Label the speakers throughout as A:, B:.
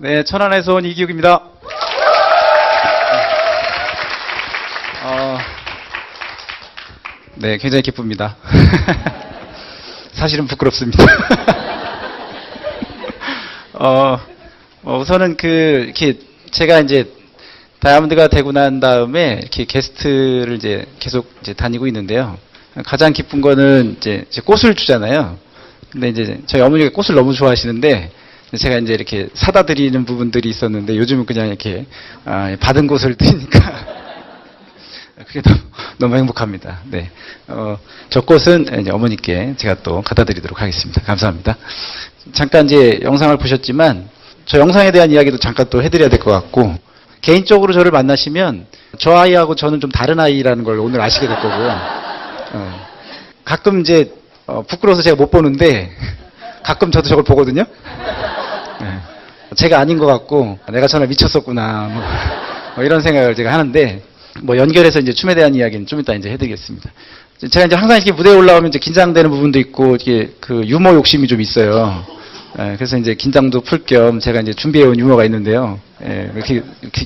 A: 네, 천안에서 온 이기욱입니다. 네, 굉장히 기쁩니다. 사실은 부끄럽습니다. 우선은 이렇게 제가 이제 다이아몬드가 되고 난 다음에 이렇게 게스트를 이제 계속 이제 다니고 있는데요. 가장 기쁜 거는 이제 꽃을 주잖아요. 근데 이제 저희 어머니가 꽃을 너무 좋아하시는데 제가 이제 이렇게 사다 드리는 부분들이 있었는데 요즘은 그냥 이렇게 받은 꽃을 드리니까 그게 너무 행복합니다. 네. 저 꽃은 이제 어머니께 제가 또 갖다 드리도록 하겠습니다. 감사합니다. 잠깐 이제 영상을 보셨지만 저 영상에 대한 이야기도 잠깐 또 해드려야 될 것 같고, 개인적으로 저를 만나시면 저 아이하고 저는 좀 다른 아이라는 걸 오늘 아시게 될 거고요. 가끔 이제 부끄러워서 제가 못 보는데 가끔 저도 저걸 보거든요. 네. 제가 아닌 것 같고 내가 전에 미쳤었구나 뭐 이런 생각을 제가 하는데, 뭐 연결해서 이제 춤에 대한 이야기는 좀 이따 이제 해드리겠습니다. 제가 이제 항상 이렇게 무대에 올라오면 이제 긴장되는 부분도 있고 이렇게 그 유머 욕심이 좀 있어요. 그래서 이제 긴장도 풀 겸 제가 이제 준비해온 유머가 있는데요.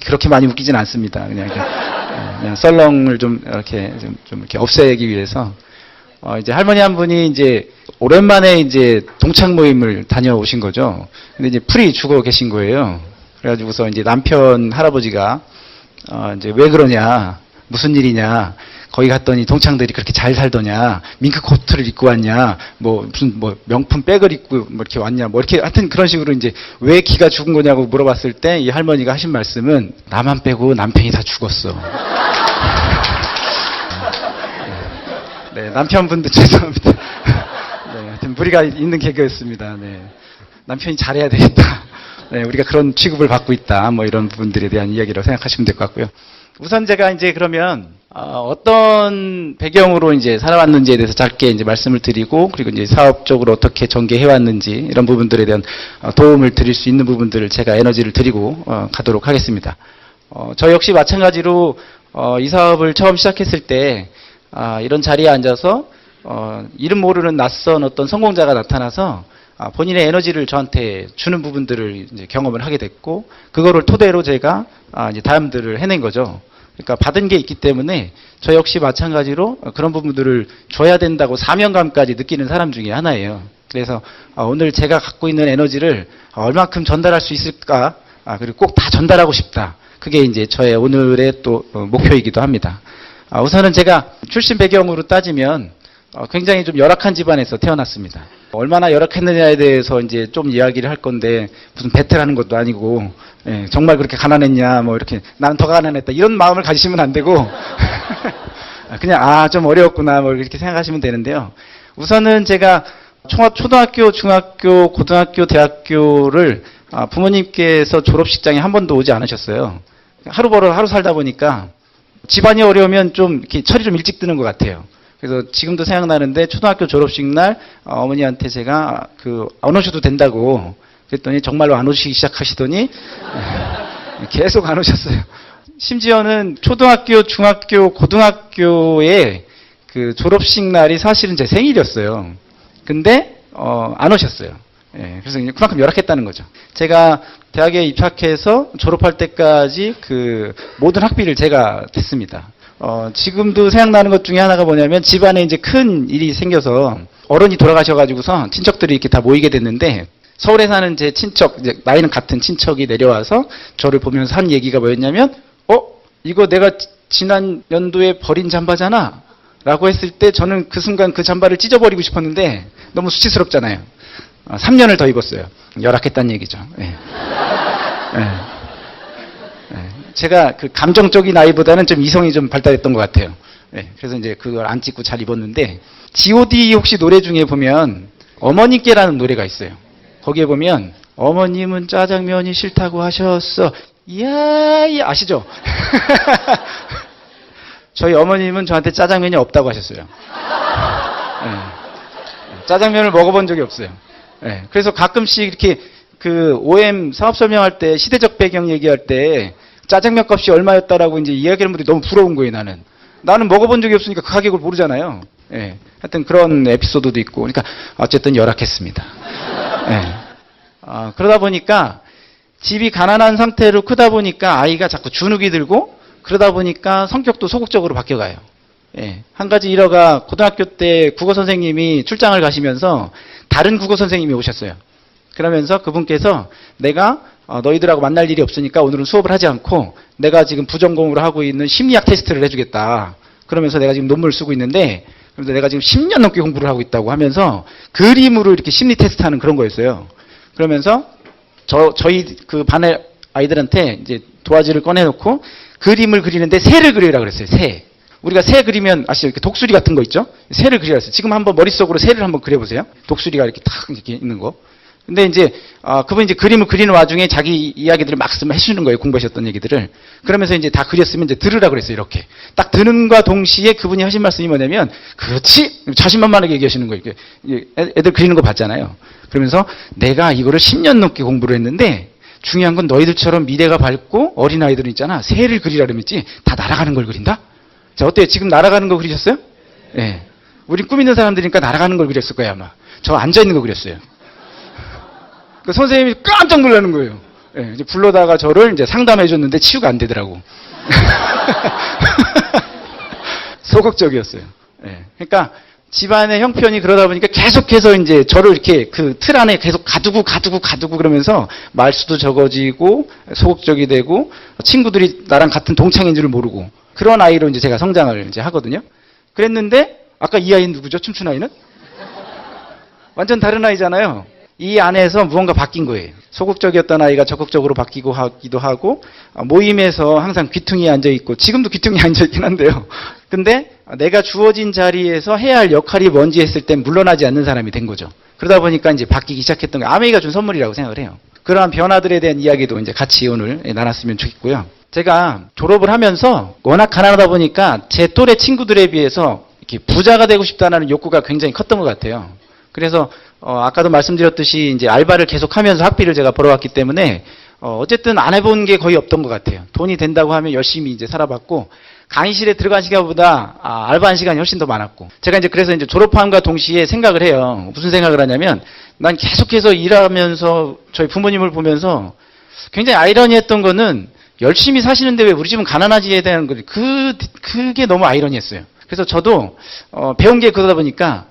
A: 그렇게 많이 웃기진 않습니다. 그냥 썰렁을 좀 이렇게 없애기 위해서. 이제 할머니 한 분이 이제 오랜만에 이제 동창 모임을 다녀오신 거죠. 근데 이제 풀이 죽어 계신 거예요. 그래가지고서 이제 남편 할아버지가 이제 왜 그러냐, 무슨 일이냐, 거기 갔더니 동창들이 그렇게 잘 살더냐, 밍크 코트를 입고 왔냐, 무슨 명품 백을 입고 이렇게 왔냐, 이렇게 하여튼 그런 식으로 이제 왜 기가 죽은 거냐고 물어봤을 때 이 할머니가 하신 말씀은 나만 빼고 남편이 다 죽었어. 네, 남편분도 죄송합니다. 네, 하여튼 무리가 있는 개그였습니다. 네, 남편이 잘해야 되겠다. 네, 우리가 그런 취급을 받고 있다. 이런 부분들에 대한 이야기라고 생각하시면 될 것 같고요. 우선 제가 이제 그러면 어떤 배경으로 이제 살아왔는지에 대해서 짧게 이제 말씀을 드리고, 그리고 이제 사업적으로 어떻게 전개해 왔는지 이런 부분들에 대한 도움을 드릴 수 있는 부분들을 제가 에너지를 드리고 가도록 하겠습니다. 저 역시 마찬가지로 이 사업을 처음 시작했을 때 이런 자리에 앉아서 이름 모르는 낯선 어떤 성공자가 나타나서 본인의 에너지를 저한테 주는 부분들을 이제 경험을 하게 됐고, 그거를 토대로 제가 이제 다이아몬드를 해낸 거죠. 그러니까 받은 게 있기 때문에 저 역시 마찬가지로 그런 부분들을 줘야 된다고 사명감까지 느끼는 사람 중에 하나예요. 그래서 오늘 제가 갖고 있는 에너지를 얼마큼 전달할 수 있을까, 그리고 꼭 다 전달하고 싶다. 그게 이제 저의 오늘의 또 목표이기도 합니다. 우선은 제가 출신 배경으로 따지면 굉장히 좀 열악한 집안에서 태어났습니다. 얼마나 열악했느냐에 대해서 이제 좀 이야기를 할 건데, 무슨 배틀하는 것도 아니고, 정말 그렇게 가난했냐, 이렇게 나는 더 가난했다 이런 마음을 가지시면 안 되고 그냥 좀 어려웠구나 이렇게 생각하시면 되는데요. 우선은 제가 초등학교, 중학교, 고등학교, 대학교를 부모님께서 졸업식장에 한 번도 오지 않으셨어요. 하루 살다 보니까 집안이 어려우면 좀 이렇게 철이 좀 일찍 드는 것 같아요. 그래서 지금도 생각나는데 초등학교 졸업식 날 어머니한테 제가 안 오셔도 된다고 그랬더니 정말로 안 오시기 시작하시더니 계속 안 오셨어요. 심지어는 초등학교, 중학교, 고등학교의 졸업식 날이 사실은 제 생일이었어요. 근데 안 오셨어요. 그래서 그만큼 열악했다는 거죠. 제가 대학에 입학해서 졸업할 때까지 모든 학비를 제가 댔습니다. 지금도 생각나는 것 중에 하나가 뭐냐면, 집안에 이제 큰 일이 생겨서 어른이 돌아가셔가지고서 친척들이 이렇게 다 모이게 됐는데, 서울에 사는 제 친척, 이제 나이는 같은 친척이 내려와서 저를 보면서 한 얘기가 뭐였냐면, 이거 내가 지난 연도에 버린 잠바잖아? 라고 했을 때 저는 그 순간 그 잠바를 찢어버리고 싶었는데 너무 수치스럽잖아요. 3년을 더 입었어요. 열악했다는 얘기죠. 제가 감정적인 아이보다는 좀 이성이 좀 발달했던 것 같아요. 그래서 이제 그걸 안 찍고 잘 입었는데, G.O.D 혹시 노래 중에 보면 어머니께라는 노래가 있어요. 거기에 보면 어머님은 짜장면이 싫다고 하셨어. 이야 아시죠? 저희 어머님은 저한테 짜장면이 없다고 하셨어요. 짜장면을 먹어본 적이 없어요. 그래서 가끔씩 이렇게 OM 사업 설명할 때 시대적 배경 얘기할 때 짜장면 값이 얼마였다라고 이제 이야기하는 분들이 너무 부러운 거예요. 나는 먹어본 적이 없으니까 그 가격을 모르잖아요. 하여튼 그런 에피소드도 있고, 그러니까 어쨌든 열악했습니다. 그러다 보니까 집이 가난한 상태로 크다 보니까 아이가 자꾸 주눅이 들고 그러다 보니까 성격도 소극적으로 바뀌어가요. 예. 한 가지 일화가 고등학교 때 국어 선생님이 출장을 가시면서 다른 국어 선생님이 오셨어요. 그러면서 그분께서 내가 너희들하고 만날 일이 없으니까 오늘은 수업을 하지 않고 내가 지금 부전공으로 하고 있는 심리학 테스트를 해주겠다. 그러면서 내가 지금 논문을 쓰고 있는데 그래서 내가 지금 10년 넘게 공부를 하고 있다고 하면서 그림으로 이렇게 심리 테스트하는 그런 거였어요. 그러면서 저희 그 반의 아이들한테 이제 도화지를 꺼내놓고 그림을 그리는데 새를 그리라 그랬어요. 새. 우리가 새 그리면 아시죠? 이렇게 독수리 같은 거 있죠? 새를 그리라 했어요. 지금 한번 머릿속으로 새를 한번 그려보세요. 독수리가 이렇게 탁 이렇게 있는 거. 근데 이제 그분이 이제 그림을 그리는 와중에 자기 이야기들을 막 해주는 거예요. 공부하셨던 얘기들을. 그러면서 이제 다 그렸으면 이제 들으라 그랬어요. 이렇게 딱 드는과 동시에 그분이 하신 말씀이 뭐냐면, 그렇지, 자신만만하게 얘기하시는 거예요. 이렇게 애들 그리는 거 봤잖아요. 그러면서 내가 이거를 10년 넘게 공부를 했는데 중요한 건 너희들처럼 미래가 밝고 어린 아이들은 있잖아. 새를 그리라 그랬지. 다 날아가는 걸 그린다. 자, 어때요? 지금 날아가는 거 그리셨어요? 예. 네. 우리 꿈 있는 사람들이니까 날아가는 걸 그렸을 거예요 아마. 저 앉아 있는 거 그렸어요. 그 선생님이 깜짝 놀라는 거예요. 예, 이제 불러다가 저를 이제 상담해 줬는데 치유가 안 되더라고. 소극적이었어요. 예, 그러니까 집안의 형편이 그러다 보니까 계속해서 이제 저를 이렇게 그 틀 안에 계속 가두고 그러면서 말수도 적어지고 소극적이 되고 친구들이 나랑 같은 동창인 줄 모르고 그런 아이로 이제 제가 성장을 이제 하거든요. 그랬는데 아까 이 아이는 누구죠? 춤춘 아이는? 완전 다른 아이잖아요. 이 안에서 무언가 바뀐 거예요. 소극적이었던 아이가 적극적으로 바뀌고 하기도 하고 모임에서 항상 귀퉁이에 앉아있고 지금도 귀퉁이에 앉아있긴 한데요. 근데 내가 주어진 자리에서 해야 할 역할이 뭔지 했을 땐 물러나지 않는 사람이 된 거죠. 그러다 보니까 이제 바뀌기 시작했던 게 아메이가 준 선물이라고 생각을 해요. 그러한 변화들에 대한 이야기도 이제 같이 오늘 나눴으면 좋겠고요. 제가 졸업을 하면서 워낙 가난하다 보니까 제 또래 친구들에 비해서 이렇게 부자가 되고 싶다는 욕구가 굉장히 컸던 것 같아요. 그래서 아까도 말씀드렸듯이 이제 알바를 계속하면서 학비를 제가 벌어왔기 때문에 어쨌든 안 해본 게 거의 없던 것 같아요. 돈이 된다고 하면 열심히 이제 살아봤고 강의실에 들어간 시간보다 알바한 시간이 훨씬 더 많았고 제가 이제 그래서 이제 졸업함과 동시에 생각을 해요. 무슨 생각을 하냐면 난 계속해서 일하면서 저희 부모님을 보면서 굉장히 아이러니했던 거는 열심히 사시는데 왜 우리 집은 가난하지에 대한 거 그게 너무 아이러니했어요. 그래서 저도 배운 게 그러다 보니까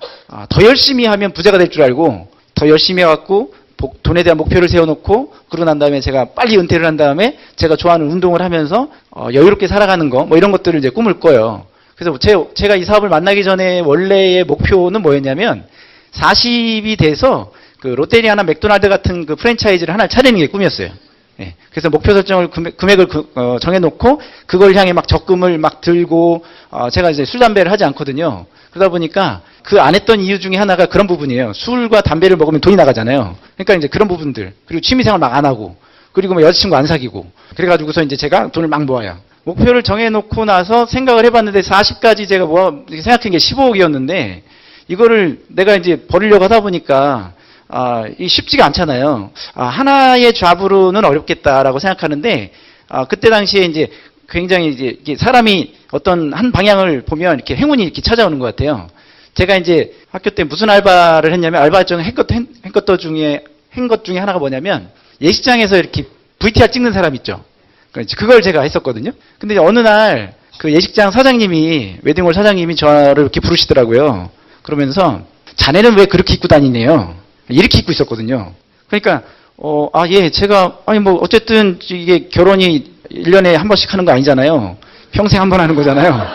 A: 더 열심히 하면 부자가 될 줄 알고 더 열심히 해갖고 돈에 대한 목표를 세워놓고 그러고 난 다음에 제가 빨리 은퇴를 한 다음에 제가 좋아하는 운동을 하면서 여유롭게 살아가는 거 뭐 이런 것들을 이제 꿈을 꿔요. 그래서 제가 이 사업을 만나기 전에 원래의 목표는 뭐였냐면 40이 돼서 그 롯데리아나 맥도날드 같은 그 프랜차이즈를 하나 차리는 게 꿈이었어요. 예, 그래서 목표 설정을 금액을 정해놓고 그걸 향해 막 적금을 막 들고 제가 이제 술 담배를 하지 않거든요. 그러다 보니까 그 안 했던 이유 중에 하나가 그런 부분이에요. 술과 담배를 먹으면 돈이 나가잖아요. 그러니까 이제 그런 부분들 그리고 취미생활 막 안 하고 그리고 뭐 여자친구 안 사귀고 그래가지고서 이제 제가 돈을 막 모아요. 목표를 정해놓고 나서 생각을 해봤는데 40까지 제가 생각한 게 15억이었는데 이거를 내가 이제 버리려고 하다 보니까 이 쉽지가 않잖아요. 하나의 잡으로는 어렵겠다라고 생각하는데, 그때 당시에 이제 굉장히 이제 사람이 어떤 한 방향을 보면 이렇게 행운이 이렇게 찾아오는 것 같아요. 제가 이제 학교 때 무슨 알바를 했냐면, 알바 중에 한 것 중에 하나가 뭐냐면, 예식장에서 이렇게 VTR 찍는 사람 있죠. 그걸 제가 했었거든요. 근데 어느 날 그 예식장 사장님이, 웨딩홀 사장님이 저를 이렇게 부르시더라고요. 그러면서, 자네는 왜 그렇게 입고 다니네요? 이렇게 입고 있었거든요. 그러니까 예, 제가 뭐 어쨌든 이게 결혼이 1년에 한 번씩 하는 거 아니잖아요. 평생 한 번 하는 거잖아요.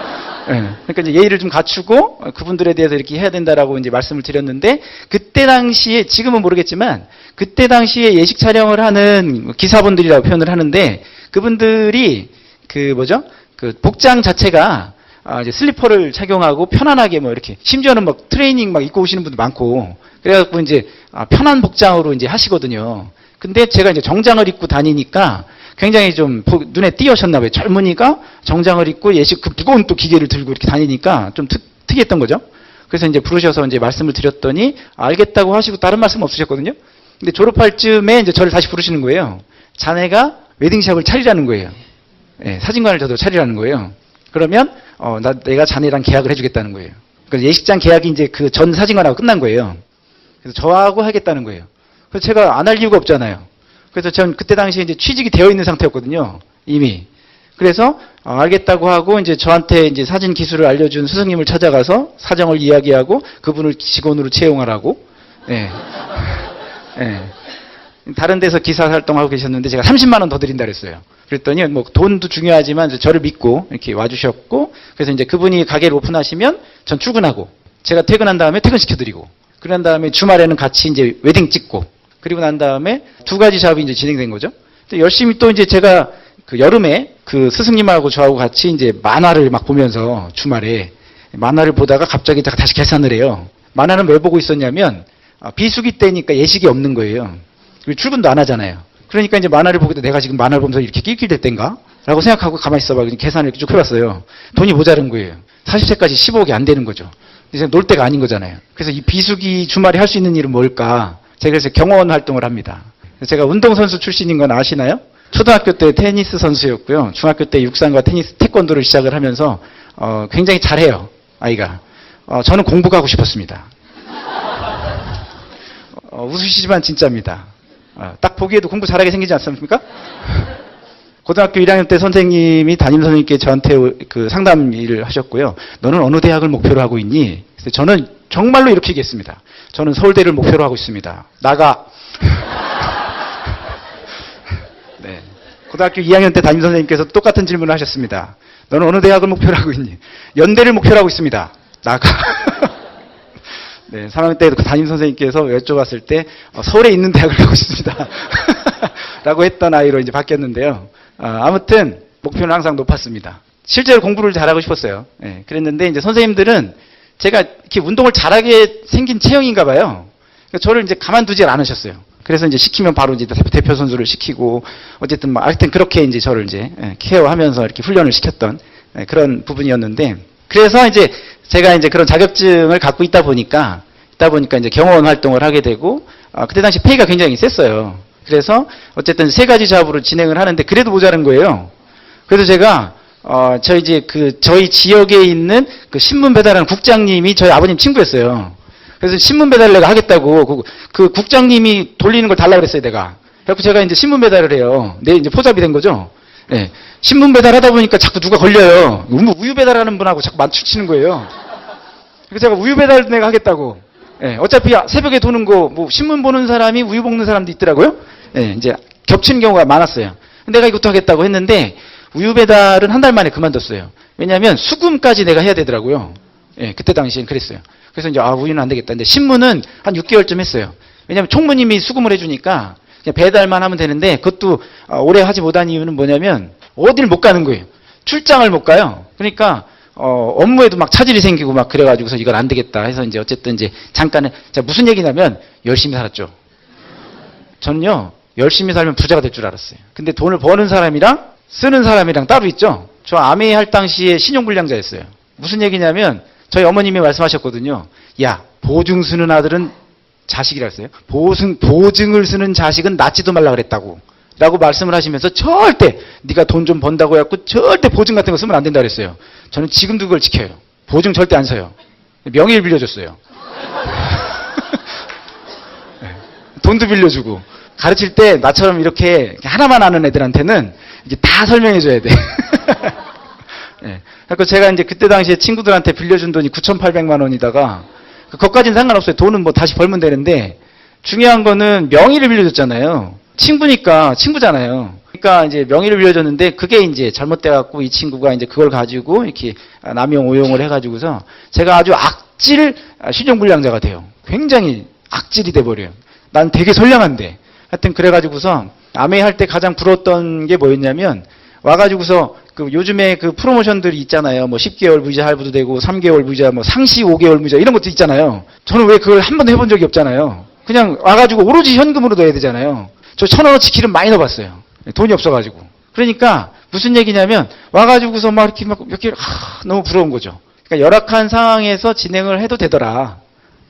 A: 예, 그러니까 이제 예의를 좀 갖추고 그분들에 대해서 이렇게 해야 된다라고 이제 말씀을 드렸는데 그때 당시에 지금은 모르겠지만 그때 당시에 예식 촬영을 하는 기사분들이라고 표현을 하는데 그분들이 그 복장 자체가 이제 슬리퍼를 착용하고 편안하게 뭐 이렇게 심지어는 막 트레이닝 막 입고 오시는 분도 많고 그래갖고 이제 편한 복장으로 이제 하시거든요. 근데 제가 이제 정장을 입고 다니니까 굉장히 좀 눈에 띄어셨나 봐요. 젊은이가 정장을 입고 예식 그 무거운 또 기계를 들고 이렇게 다니니까 좀 특이했던 거죠. 그래서 이제 부르셔서 이제 말씀을 드렸더니 알겠다고 하시고 다른 말씀 없으셨거든요. 근데 졸업할 쯤에 이제 저를 다시 부르시는 거예요. 자네가 웨딩샵을 차리라는 거예요. 예, 사진관을 저도 차리라는 거예요. 그러면 내가 자네랑 계약을 해주겠다는 거예요. 그러니까 예식장 계약이 이제 그 전 사진관하고 끝난 거예요. 그래서 저하고 하겠다는 거예요. 그래서 제가 안 할 이유가 없잖아요. 그래서 전 그때 당시에 이제 취직이 되어 있는 상태였거든요. 이미. 그래서 알겠다고 하고 이제 저한테 이제 사진 기술을 알려준 스승님을 찾아가서 사정을 이야기하고 그분을 직원으로 채용하라고. 예. 예. 다른 데서 기사 활동하고 계셨는데 제가 30만 원 더 드린다 그랬어요. 그랬더니 뭐 돈도 중요하지만 저를 믿고 이렇게 와주셨고, 그래서 이제 그분이 가게를 오픈하시면 전 출근하고, 제가 퇴근한 다음에 퇴근시켜드리고, 그런 다음에 주말에는 같이 이제 웨딩 찍고, 그리고 난 다음에 두 가지 작업이 이제 진행된 거죠. 열심히 또 이제 제가 그 여름에 그 스승님하고 저하고 같이 이제 만화를 막 보면서 주말에 만화를 보다가 갑자기 다시 계산을 해요. 만화는 왜 보고 있었냐면 비수기 때니까 예식이 없는 거예요. 그리고 출근도 안 하잖아요. 그러니까 이제 만화를 보게 돼 내가 지금 만화를 보면서 이렇게 낄낄댔댄가? 라고 생각하고 가만히 있어봐. 계산을 이렇게 쭉 해봤어요. 돈이 모자른 거예요. 40세까지 15억이 안 되는 거죠. 이제 놀 때가 아닌 거잖아요. 그래서 이 비수기 주말에 할 수 있는 일은 뭘까? 제가 그래서 경호원 활동을 합니다. 제가 운동선수 출신인 건 아시나요? 초등학교 때 테니스 선수였고요. 중학교 때 육상과 테니스, 태권도를 시작을 하면서 굉장히 잘해요, 아이가. 저는 공부가 하고 싶었습니다. 웃으시지만 진짜입니다. 딱 보기에도 공부 잘하게 생기지 않습니까? 고등학교 1학년 때 선생님이 담임 선생님께 저한테 그 상담 일을 하셨고요. 너는 어느 대학을 목표로 하고 있니? 그래서 저는 정말로 이렇게 얘기했습니다. 저는 서울대를 목표로 하고 있습니다. 나가. 네. 고등학교 2학년 때 담임 선생님께서 똑같은 질문을 하셨습니다. 너는 어느 대학을 목표로 하고 있니? 연대를 목표로 하고 있습니다. 나가. 네, 3학년 때 그 담임 선생님께서 여쭤봤을 때 서울에 있는 대학을 가고 싶습니다. 라고 했던 아이로 이제 바뀌었는데요. 아무튼 목표는 항상 높았습니다. 실제로 공부를 잘하고 싶었어요. 네, 그랬는데 이제 선생님들은 제가 이렇게 운동을 잘하게 생긴 체형인가 봐요. 그러니까 저를 이제 가만두질 않으셨어요. 그래서 이제 시키면 바로 이제 대표 선수를 시키고, 어쨌든 뭐 하여튼 그렇게 이제 저를 이제 케어하면서 이렇게 훈련을 시켰던 그런 부분이었는데, 그래서 이제 제가 이제 그런 자격증을 갖고 있다 보니까 이제 경호원 활동을 하게 되고, 그때 당시 페이가 굉장히 셌어요. 그래서 어쨌든 세 가지 작업으로 진행을 하는데 그래도 모자란 거예요. 그래서 제가 저희 지역에 있는 그 신문 배달하는 국장님이 저희 아버님 친구였어요. 그래서 신문 배달을 내가 하겠다고 그 국장님이 돌리는 걸 달라고 그랬어요, 내가. 그래서 제가 이제 신문 배달을 해요. 내 이제 포잡이 된 거죠. 네. 신문 배달하다 보니까 자꾸 누가 걸려요. 우유 배달하는 분하고 자꾸 맞추치는 거예요. 그래서 제가 우유 배달 내가 하겠다고. 네. 어차피 새벽에 도는 거 뭐 신문 보는 사람이 우유 먹는 사람도 있더라고요. 네. 이제 겹치는 경우가 많았어요. 내가 이것도 하겠다고 했는데 우유 배달은 한 달 만에 그만뒀어요. 왜냐하면 수금까지 내가 해야 되더라고요. 네. 그때 당시엔 그랬어요. 그래서 이제 우유는 안 되겠다. 근데 신문은 한 6개월쯤 했어요. 왜냐하면 총무님이 수금을 해주니까 그냥 배달만 하면 되는데, 그것도 오래 하지 못한 이유는 뭐냐면 어딜 못 가는 거예요. 출장을 못 가요. 그러니까 업무에도 막 차질이 생기고 막 그래가지고서 이건 안 되겠다 해서 이제 어쨌든 이제 잠깐은, 자, 무슨 얘기냐면 열심히 살았죠. 저는요, 열심히 살면 부자가 될 줄 알았어요. 근데 돈을 버는 사람이랑 쓰는 사람이랑 따로 있죠. 저 아메이 할 당시에 신용불량자였어요. 무슨 얘기냐면 저희 어머님이 말씀하셨거든요. 야, 보증 쓰는 아들은 자식이라 했어요. 보증을 쓰는 자식은 낳지도 말라 그랬다고. 라고 말씀을 하시면서 절대 네가 돈 좀 번다고 해갖고 절대 보증 같은 거 쓰면 안 된다 그랬어요. 저는 지금도 그걸 지켜요. 보증 절대 안 써요. 명의를 빌려줬어요. 네. 돈도 빌려주고. 가르칠 때 나처럼 이렇게 하나만 아는 애들한테는 이제 다 설명해줘야 돼. 네. 그래서 제가 이제 그때 당시에 친구들한테 빌려준 돈이 9,800만 원이다가, 그것까지는 상관없어요. 돈은 뭐 다시 벌면 되는데, 중요한 거는 명의를 빌려줬잖아요. 친구니까, 친구잖아요. 그러니까 이제 명의를 빌려줬는데, 그게 이제 잘못돼갖고 이 친구가 이제 그걸 가지고 이렇게 남용, 오용을 해가지고서 제가 아주 악질 신용불량자가 돼요. 굉장히 악질이 돼버려요. 난 되게 선량한데. 하여튼 그래가지고서 아메이 할 때 가장 부러웠던 게 뭐였냐면, 와가지고서 그 요즘에 그 프로모션들이 있잖아요. 뭐 10개월 무이자 할부도 되고 3개월 무이자, 뭐 상시 5개월 무이자 이런 것도 있잖아요. 저는 왜 그걸 한 번도 해본 적이 없잖아요. 그냥 와가지고 오로지 현금으로 넣어야 되잖아요. 저 1,000원어치 기름 많이 넣어봤어요. 돈이 없어가지고. 그러니까 무슨 얘기냐면 와가지고서 막 이렇게 막 몇 개월, 너무 부러운 거죠. 그러니까 열악한 상황에서 진행을 해도 되더라.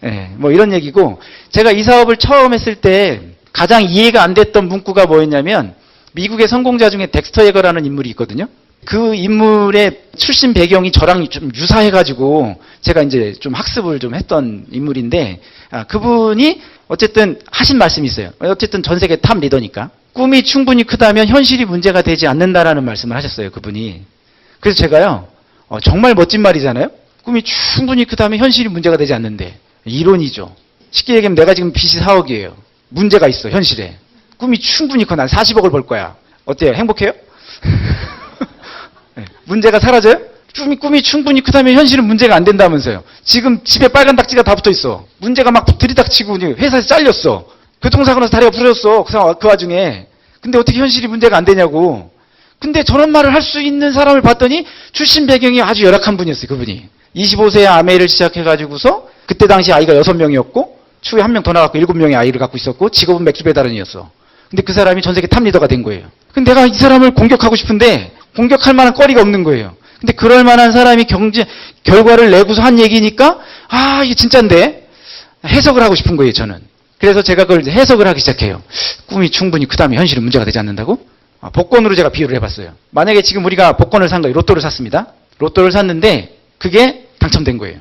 A: 예, 뭐 이런 얘기고, 제가 이 사업을 처음 했을 때 가장 이해가 안 됐던 문구가 뭐였냐면, 미국의 성공자 중에 덱스터 예거라는 인물이 있거든요. 그 인물의 출신 배경이 저랑 좀 유사해가지고 제가 이제 좀 학습을 좀 했던 인물인데, 그분이 어쨌든 하신 말씀이 있어요. 어쨌든 전 세계 탑 리더니까 꿈이 충분히 크다면 현실이 문제가 되지 않는다라는 말씀을 하셨어요, 그분이. 그래서 제가요, 정말 멋진 말이잖아요? 꿈이 충분히 크다면 현실이 문제가 되지 않는데. 이론이죠. 쉽게 얘기하면 내가 지금 빚이 4억이에요. 문제가 있어, 현실에. 꿈이 충분히 커. 난 40억을 벌 거야. 어때요? 행복해요? 네. 문제가 사라져요? 꿈이 충분히 크다면 현실은 문제가 안 된다면서요. 지금 집에 빨간 닥지가 다 붙어 있어. 문제가 막 들이닥치고 회사에서 잘렸어. 교통사고 나서 다리가 부러졌어. 그 와중에. 근데 어떻게 현실이 문제가 안 되냐고. 근데 저런 말을 할 수 있는 사람을 봤더니 출신 배경이 아주 열악한 분이었어요, 그분이. 25세에 아메이를 시작해가지고서 그때 당시 아이가 6명이었고 추후에 한 명 더 나갔고 7명의 아이를 갖고 있었고 직업은 맥주 배달원이었어. 근데 그 사람이 전 세계 탑 리더가 된 거예요. 근데 내가 이 사람을 공격하고 싶은데 공격할 만한 거리가 없는 거예요. 근데 그럴 만한 사람이 결과를 내고서 한 얘기니까 이게 진짠데 해석을 하고 싶은 거예요, 저는. 그래서 제가 그걸 해석을 하기 시작해요. 꿈이 충분히 크다면 현실은 문제가 되지 않는다고? 복권으로 제가 비유를 해봤어요. 만약에 지금 우리가 복권을 산 거예요. 로또를 샀습니다. 로또를 샀는데 그게 당첨된 거예요.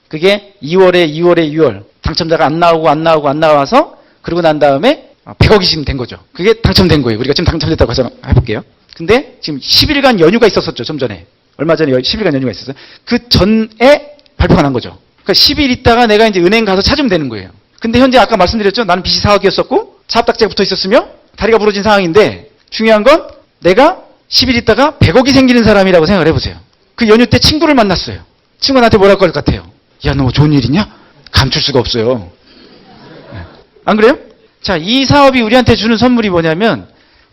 A: 그게 2월에 6월 당첨자가 안 나와서 그러고 난 다음에 100억이 지금 된 거죠. 그게 당첨된 거예요. 우리가 지금 당첨됐다고 가정해볼게요. 근데 지금 10일간 연휴가 있었었죠. 좀 전에. 얼마 전에 10일간 연휴가 있었어요. 그 전에 발표가 난 거죠. 그러니까 10일 있다가 내가 이제 은행 가서 찾으면 되는 거예요. 근데 현재 아까 말씀드렸죠. 나는 빚이 4억이었었고 사업딱지가 붙어 있었으며 다리가 부러진 상황인데 중요한 건 내가 10일 있다가 100억이 생기는 사람이라고 생각을 해보세요. 그 연휴 때 친구를 만났어요. 친구가 나한테 뭐랄 것 같아요? 야, 너 좋은 일 있냐? 감출 수가 없어요. 안 그래요? 자, 이 사업이 우리한테 주는 선물이 뭐냐면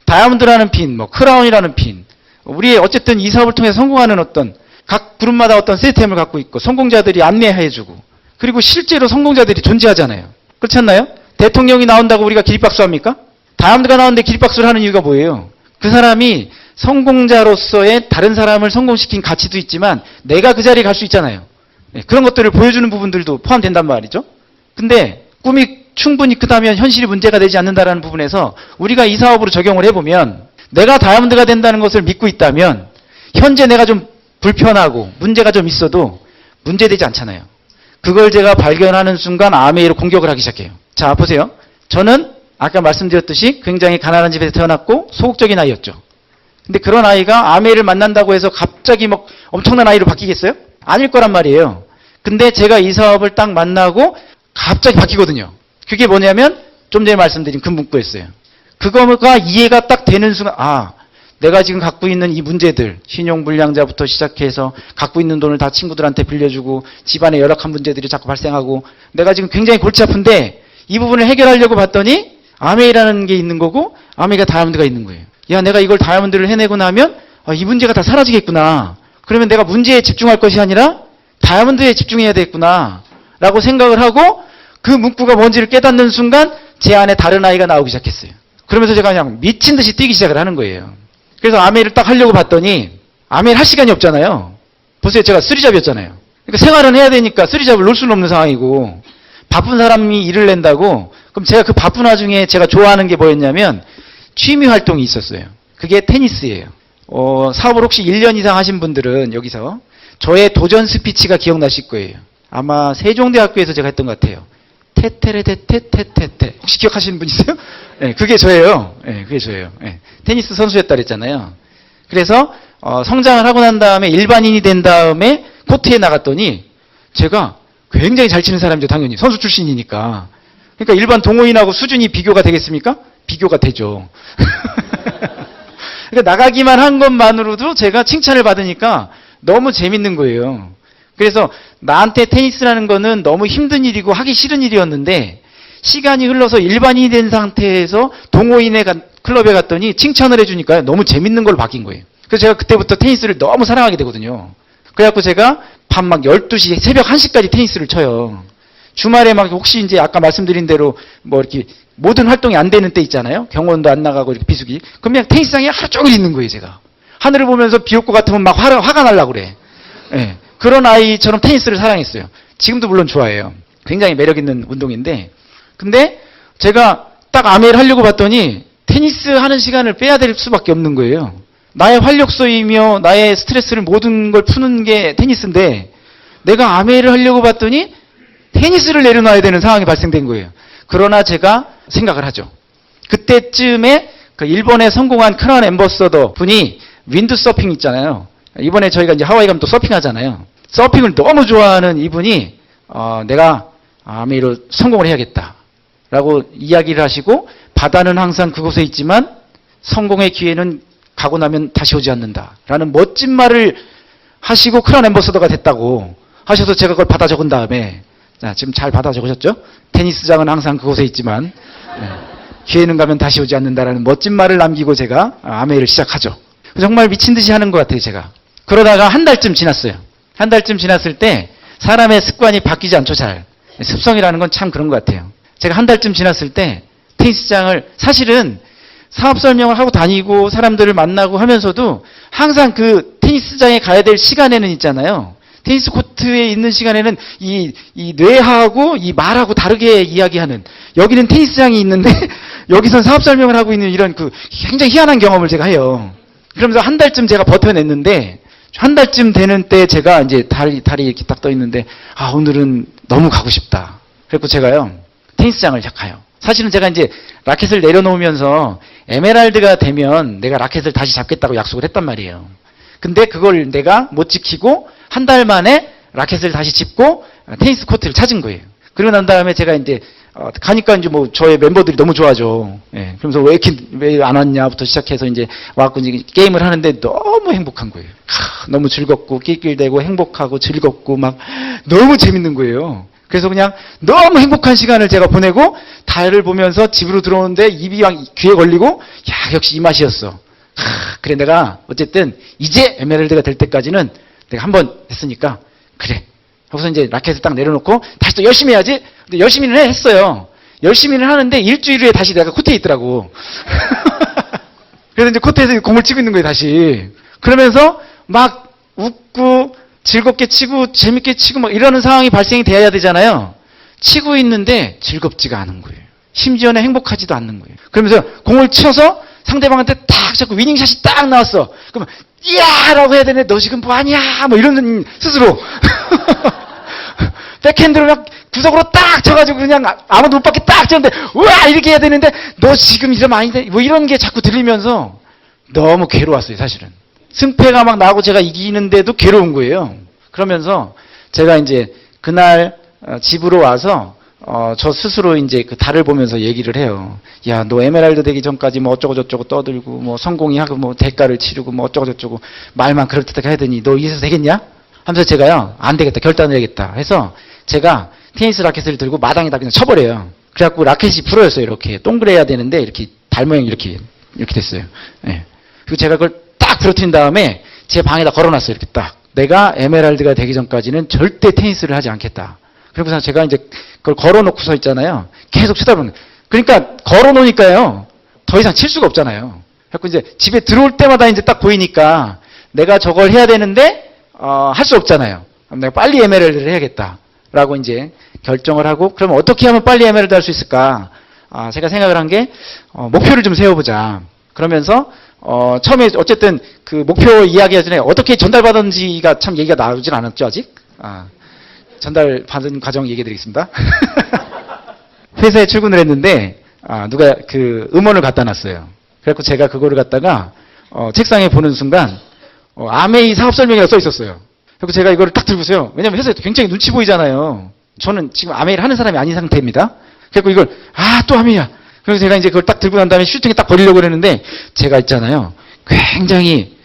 A: 다이아몬드라는 핀, 크라운이라는 핀. 우리 어쨌든 이 사업을 통해 성공하는 어떤 각 그룹마다 어떤 시스템을 갖고 있고 성공자들이 안내해주고 그리고 실제로 성공자들이 존재하잖아요. 그렇지 않나요? 대통령이 나온다고 우리가 기립박수 합니까? 다이아몬드가 나오는데 기립박수를 하는 이유가 뭐예요? 그 사람이 성공자로서의 다른 사람을 성공시킨 가치도 있지만 내가 그 자리에 갈 수 있잖아요. 그런 것들을 보여주는 부분들도 포함된단 말이죠. 근데 꿈이 충분히 크다면 현실이 문제가 되지 않는다는 부분에서 우리가 이 사업으로 적용을 해보면 내가 다이아몬드가 된다는 것을 믿고 있다면 현재 내가 좀 불편하고 문제가 좀 있어도 문제되지 않잖아요. 그걸 제가 발견하는 순간 아메이로 공격을 하기 시작해요. 자, 보세요. 저는 아까 말씀드렸듯이 굉장히 가난한 집에서 태어났고 소극적인 아이였죠. 근데 그런 아이가 아메이를 만난다고 해서 갑자기 엄청난 아이로 바뀌겠어요? 아닐 거란 말이에요. 근데 제가 이 사업을 딱 만나고 갑자기 바뀌거든요. 그게 뭐냐면 좀 전에 말씀드린 그 문구였어요. 그거가 이해가 딱 되는 순간 내가 지금 갖고 있는 이 문제들 신용불량자부터 시작해서 갖고 있는 돈을 다 친구들한테 빌려주고 집안에 열악한 문제들이 자꾸 발생하고 내가 지금 굉장히 골치 아픈데 이 부분을 해결하려고 봤더니 아메이라는 게 있는 거고 아메이가 다이아몬드가 있는 거예요. 야, 내가 이걸 다이아몬드를 해내고 나면 이 문제가 다 사라지겠구나. 그러면 내가 문제에 집중할 것이 아니라 다이아몬드에 집중해야 되겠구나 라고 생각을 하고 그 문구가 뭔지를 깨닫는 순간 제 안에 다른 아이가 나오기 시작했어요. 그러면서 제가 그냥 미친 듯이 뛰기 시작을 하는 거예요. 그래서 아메이를 딱 하려고 봤더니 아메이를 할 시간이 없잖아요. 보세요. 제가 쓰리잡이었잖아요. 그러니까 생활은 해야 되니까 쓰리잡을 놓을 수는 없는 상황이고 바쁜 사람이 일을 낸다고 그럼 제가 그 바쁜 와중에 제가 좋아하는 게 뭐였냐면 취미 활동이 있었어요. 그게 테니스예요. 사업을 혹시 1년 이상 하신 분들은 여기서 저의 도전 스피치가 기억나실 거예요. 아마 세종대학교에서 제가 했던 것 같아요. 테테레테테테테테. 혹시 기억하시는 분 있어요? 네, 그게 저예요. 네, 그게 저예요. 네, 테니스 선수였다 그랬잖아요. 그래서 성장을 하고 난 다음에 일반인이 된 다음에 코트에 나갔더니 제가 굉장히 잘 치는 사람이죠. 당연히 선수 출신이니까. 그러니까 일반 동호인하고 수준이 비교가 되겠습니까? 비교가 되죠. 그러니까 나가기만 한 것만으로도 제가 칭찬을 받으니까 너무 재밌는 거예요. 그래서 나한테 테니스라는 거는 너무 힘든 일이고 하기 싫은 일이었는데 시간이 흘러서 일반인이 된 상태에서 동호인의 클럽에 갔더니 칭찬을 해주니까 너무 재밌는 걸로 바뀐 거예요. 그래서 제가 그때부터 테니스를 너무 사랑하게 되거든요. 그래갖고 제가 밤 12시, 새벽 1시까지 테니스를 쳐요. 주말에 혹시 이제 아까 말씀드린 대로 이렇게 모든 활동이 안 되는 때 있잖아요. 병원도 안 나가고 이렇게 비수기. 그럼 그냥 테니스장에 하루 종일 있는 거예요, 제가. 하늘을 보면서 비 올 것 같으면 막 화가 나려고 그래. 네. 그런 아이처럼 테니스를 사랑했어요. 지금도 물론 좋아해요. 굉장히 매력 있는 운동인데. 근데 제가 딱 아메이를 하려고 봤더니 테니스 하는 시간을 빼야 될 수밖에 없는 거예요. 나의 활력소이며 나의 스트레스를 모든 걸 푸는 게 테니스인데 내가 아메이를 하려고 봤더니 테니스를 내려놔야 되는 상황이 발생된 거예요. 그러나 제가 생각을 하죠. 그때쯤에 그 일본에 성공한 크라운 앰버서더 분이 윈드서핑 있잖아요. 이번에 저희가 이제 하와이 가면 또 서핑하잖아요. 서핑을 너무 좋아하는 이분이 내가 아메이로 성공을 해야겠다라고 이야기를 하시고 바다는 항상 그곳에 있지만 성공의 기회는 가고 나면 다시 오지 않는다라는 멋진 말을 하시고 크라운 앰버서더가 됐다고 하셔서 제가 그걸 받아 적은 다음에 자, 지금 잘 받아 적으셨죠? 테니스장은 항상 그곳에 있지만 기회는 가면 다시 오지 않는다라는 멋진 말을 남기고 제가 아메이를 시작하죠. 정말 미친 듯이 하는 것 같아요, 제가. 그러다가 한 달쯤 지났어요. 한 달쯤 지났을 때 사람의 습관이 바뀌지 않죠, 잘. 습성이라는 건 참 그런 것 같아요. 제가 한 달쯤 지났을 때 테니스장을 사실은 사업 설명을 하고 다니고 사람들을 만나고 하면서도 항상 그 테니스장에 가야 될 시간에는 있잖아요. 테니스 코트에 있는 시간에는 이 뇌하고 이 말하고 다르게 이야기하는 여기는 테니스장이 있는데 여기선 사업 설명을 하고 있는 이런 그 굉장히 희한한 경험을 제가 해요. 그러면서 한 달쯤 제가 버텨냈는데 한 달쯤 되는 때 제가 이제 달이 이렇게 딱 떠 있는데 오늘은 너무 가고 싶다. 그래서 제가요 테니스장을 가요. 사실은 제가 이제 라켓을 내려놓으면서 에메랄드가 되면 내가 라켓을 다시 잡겠다고 약속을 했단 말이에요. 근데 그걸 내가 못 지키고 한 달 만에 라켓을 다시 짚고 테니스 코트를 찾은 거예요. 그러고 난 다음에 제가 이제 가니까 이제 뭐 저의 멤버들이 너무 좋아하죠. 예. 그러면서 왜 안 왔냐부터 시작해서 이제 와갖고 이제 게임을 하는데 너무 행복한 거예요. 너무 즐겁고 낄낄대고 행복하고 즐겁고 막 너무 재밌는 거예요. 그래서 그냥 너무 행복한 시간을 제가 보내고 달을 보면서 집으로 들어오는데 입이 귀에 걸리고 야 역시 이 맛이었어. 그래 내가 어쨌든 이제 에메랄드가 될 때까지는 내가 한번 했으니까 그래. 하고서 이제 라켓을 딱 내려놓고 다시 또 열심히 해야지. 근데 열심히는 했어요. 열심히는 하는데 일주일 후에 다시 내가 코트에 있더라고. 그래서 이제 코트에서 공을 치고 있는 거예요, 다시. 그러면서 막 웃고 즐겁게 치고 재밌게 치고 막 이러는 상황이 발생이 돼야 되잖아요. 치고 있는데 즐겁지가 않은 거예요. 심지어는 행복하지도 않는 거예요. 그러면서 공을 쳐서 상대방한테 딱 잡고 위닝샷이 딱 나왔어. 그러면 이야! 라고 해야 되는데 너 지금 뭐하냐? 뭐 이런 스스로. 백핸드를 막 구석으로 딱 쳐가지고 그냥 아무도 못 받게 딱 쳤는데 우와! 이렇게 해야 되는데 너 지금 이러면 아닌데 뭐 이런 게 자꾸 들리면서 너무 괴로웠어요, 사실은. 승패가 막 나고 제가 이기는데도 괴로운 거예요. 그러면서 제가 이제 그날 집으로 와서 저 스스로 이제 그 달을 보면서 얘기를 해요. 야, 너 에메랄드 되기 전까지 뭐 어쩌고저쩌고 떠들고 뭐 성공이 하고 뭐 대가를 치르고 뭐 어쩌고저쩌고 말만 그럴듯하게 하더니 너 이래서 되겠냐? 하면서 제가요, 안 되겠다. 결단을 해야겠다. 해서 제가 테니스 라켓을 들고 마당에다 그냥 쳐버려요. 그래갖고 라켓이 풀어졌어요. 이렇게 동그래야 되는데 이렇게 달 모양 이렇게 됐어요. 예. 그리고 제가 그걸 딱 부러뜨린 다음에 제 방에다 걸어놨어요. 이렇게 딱. 내가 에메랄드가 되기 전까지는 절대 테니스를 하지 않겠다. 그리고서 제가 이제 그걸 걸어놓고 서 있잖아요. 계속 쳐다보는. 그러니까 걸어놓으니까요. 더 이상 칠 수가 없잖아요. 그래서 이제 집에 들어올 때마다 이제 딱 보이니까 내가 저걸 해야 되는데 할 수 없잖아요. 그럼 내가 빨리 에메랄드를 해야겠다라고 이제 결정을 하고 그러면 어떻게 하면 빨리 에메랄드 할 수 있을까? 제가 생각을 한 게 목표를 좀 세워보자. 그러면서 처음에 어쨌든 그 목표 이야기하기 전에 어떻게 전달받은지가 참 얘기가 나오진 않았죠 아직. 전달받은 과정 얘기해 드리겠습니다. 회사에 출근을 했는데 누가 그 음원을 갖다 놨어요. 그래서 제가 그거를 갖다가 책상에 보는 순간 아메이 사업 설명이라고 써 있었어요. 그래서 제가 이거를 딱 들고서요. 왜냐면 회사에 굉장히 눈치 보이잖아요. 저는 지금 아메이를 하는 사람이 아닌 상태입니다. 그래서 이걸 또 아메이야. 그래서 제가 이제 그걸 딱 들고 난 다음에 슈팅에 딱 버리려고 그랬는데 제가 있잖아요. 굉장히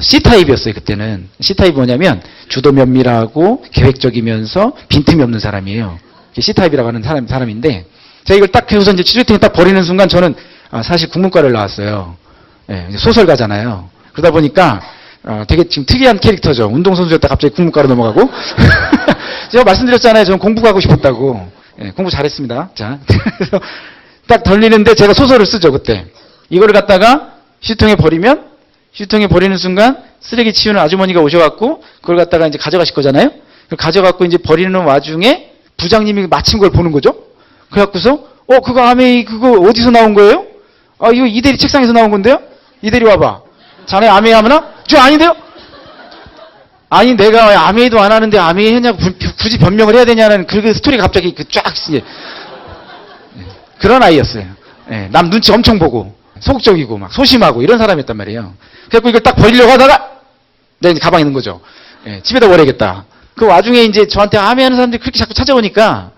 A: C타입이었어요, 그때는. C타입이 뭐냐면 주도 면밀하고 계획적이면서 빈틈이 없는 사람이에요. C타입이라고 하는 사람인데 제가 이걸 딱 해서 이제 슈팅에 딱 버리는 순간 저는 사실 국문과를 나왔어요. 예, 소설가잖아요. 그러다 보니까 되게 지금 특이한 캐릭터죠. 운동선수였다 갑자기 국문과로 넘어가고. 제가 말씀드렸잖아요. 저는 공부 가고 싶었다고. 예, 공부 잘했습니다. 자, 그래서 딱 덜리는데 제가 소설을 쓰죠, 그때. 이거를 갖다가 슈통에 버리면 슈통에 버리는 순간 쓰레기 치우는 아주머니가 오셔갖고 그걸 갖다가 이제 가져가실 거잖아요. 그걸 가져갖고 이제 버리는 와중에 부장님이 마침 그걸 보는 거죠. 그래갖고서 그거 아메이 그거 어디서 나온 거예요? 이거 이대리 책상에서 나온 건데요? 이대리 와봐. 자네 아메이 하면은? 저 아닌데요? 아니 내가 아메이도 안 하는데 아메이 했냐고 굳이 변명을 해야 되냐는 그 스토리가 갑자기 쫙 이제 그런 아이였어요. 예, 남 눈치 엄청 보고. 소극적이고 막 소심하고 이런 사람이었단 말이에요. 그래서 이걸 딱 버리려고 하다가 내가 이제 가방에 있는 거죠. 예, 집에다 버려야겠다. 그 와중에 이제 저한테 아메이하는 사람들이 그렇게 자꾸 찾아오니까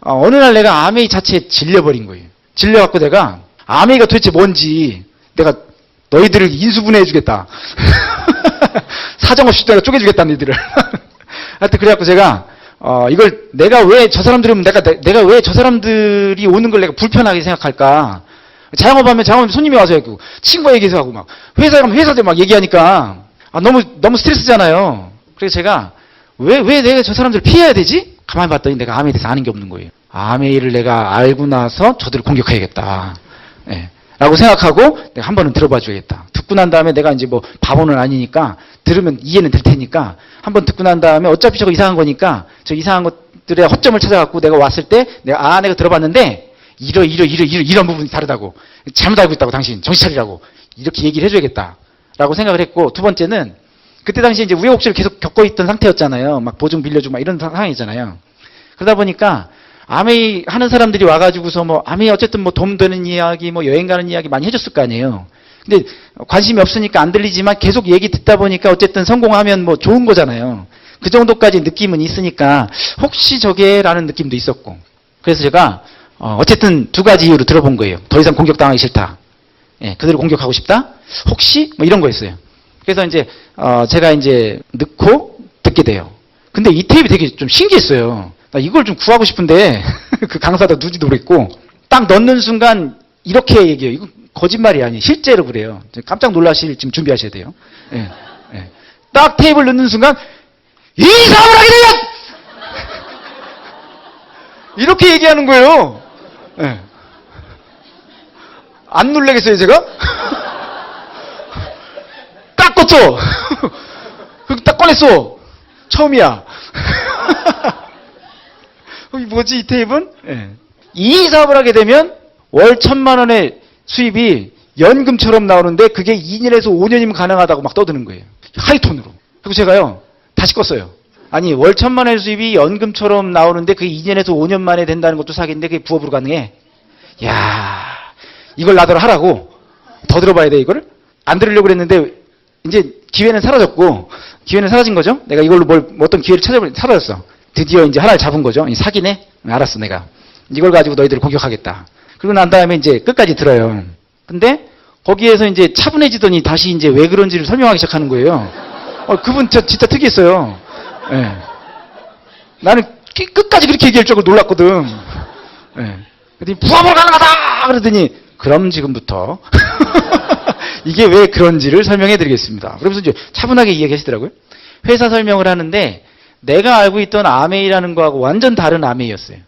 A: 어느 날 내가 아메이 자체에 질려버린 거예요. 질려갖고 내가 아메이가 도대체 뭔지 내가 너희들을 인수분해해주겠다. 사정없이 내가 쪼개주겠다 너희들을. 하여튼 그래갖고 제가 이걸 내가 왜 저 사람들이 오면 내가 왜 저 사람들이 오는 걸 내가 불편하게 생각할까. 자영업하면 손님이 와서 하고 친구가 얘기해서 하고 막 회사 가면 회사들 막 얘기하니까 너무 스트레스잖아요. 그래서 제가 왜 내가 저 사람들을 피해야 되지? 가만히 봤더니 내가 아메이에 대해서 아는 게 없는 거예요. 아메이를 내가 알고 나서 저들을 공격해야겠다. 예. 라고 생각하고 내가 한 번은 들어봐 줘야겠다. 듣고 난 다음에 내가 이제 뭐 바보는 아니니까 들으면 이해는 될 테니까 한번 듣고 난 다음에 어차피 저거 이상한 거니까 저 이상한 것들의 허점을 찾아갖고 내가 왔을 때 내가 들어봤는데 이런 부분이 다르다고. 잘못 알고 있다고 당신 정신 차리라고. 이렇게 얘기를 해줘야겠다. 라고 생각을 했고 두 번째는 그때 당시에 이제 우여곡절을 계속 겪고 있던 상태였잖아요. 막 보증 빌려주고 막 이런 상황이잖아요. 그러다 보니까 아메이 하는 사람들이 와가지고서 뭐 아메이 어쨌든 뭐 도움 되는 이야기 뭐 여행 가는 이야기 많이 해줬을 거 아니에요. 근데 관심이 없으니까 안 들리지만 계속 얘기 듣다 보니까 어쨌든 성공하면 뭐 좋은 거잖아요. 그 정도까지 느낌은 있으니까 혹시 저게라는 느낌도 있었고. 그래서 제가 어쨌든 두 가지 이유로 들어본 거예요. 더 이상 공격당하기 싫다. 예, 그들을 공격하고 싶다. 혹시 뭐 이런 거였어요. 그래서 이제 제가 이제 넣고 듣게 돼요. 근데 이 테이프 되게 좀 신기했어요. 나 이걸 좀 구하고 싶은데 그 강사도 누지도 모르겠고 딱 넣는 순간 이렇게 얘기해요. 이거 거짓말이 아니에요. 실제로 그래요. 깜짝 놀라실 지금 준비하셔야 돼요. 예, 예. 딱 테이프를 넣는 순간 이 사업을 하게 되면 이렇게 얘기하는 거예요. 예. 안 놀라겠어요 제가? 딱 껐죠? 딱 꺼냈어. 처음이야. 뭐지 이 테이프는? 예. 이 사업을 하게 되면 월 1,000만 원의 수입이 연금처럼 나오는데 그게 2년에서 5년이면 가능하다고 막 떠드는 거예요. 하이톤으로. 그리고 제가요 다시 껐어요. 아니 월 1,000만 원의 수입이 연금처럼 나오는데 그게 2년에서 5년 만에 된다는 것도 사기인데 그게 부업으로 가능해? 야, 이걸 나더러 하라고. 더 들어봐야 돼 이거를. 안 들으려고 그랬는데 이제 기회는 사라졌고 기회는 사라진 거죠. 내가 이걸로 어떤 기회를 찾아보니 사라졌어. 드디어 이제 하나를 잡은 거죠. 사기네? 알았어 내가. 이걸 가지고 너희들을 공격하겠다. 그리고 난 다음에 이제 끝까지 들어요. 근데 거기에서 이제 차분해지더니 다시 이제 왜 그런지를 설명하기 시작하는 거예요. 그분 진짜 특이했어요. 예. 나는 끝까지 그렇게 얘기할 줄 알고 놀랐거든. 예. 그랬더니 부업으로 가능하다! 그러더니 그럼 지금부터 이게 왜 그런지를 설명해 드리겠습니다. 그러면서 이제 차분하게 이야기하시더라고요. 회사 설명을 하는데 내가 알고 있던 아메이라는 거하고 완전 다른 아메이였어요.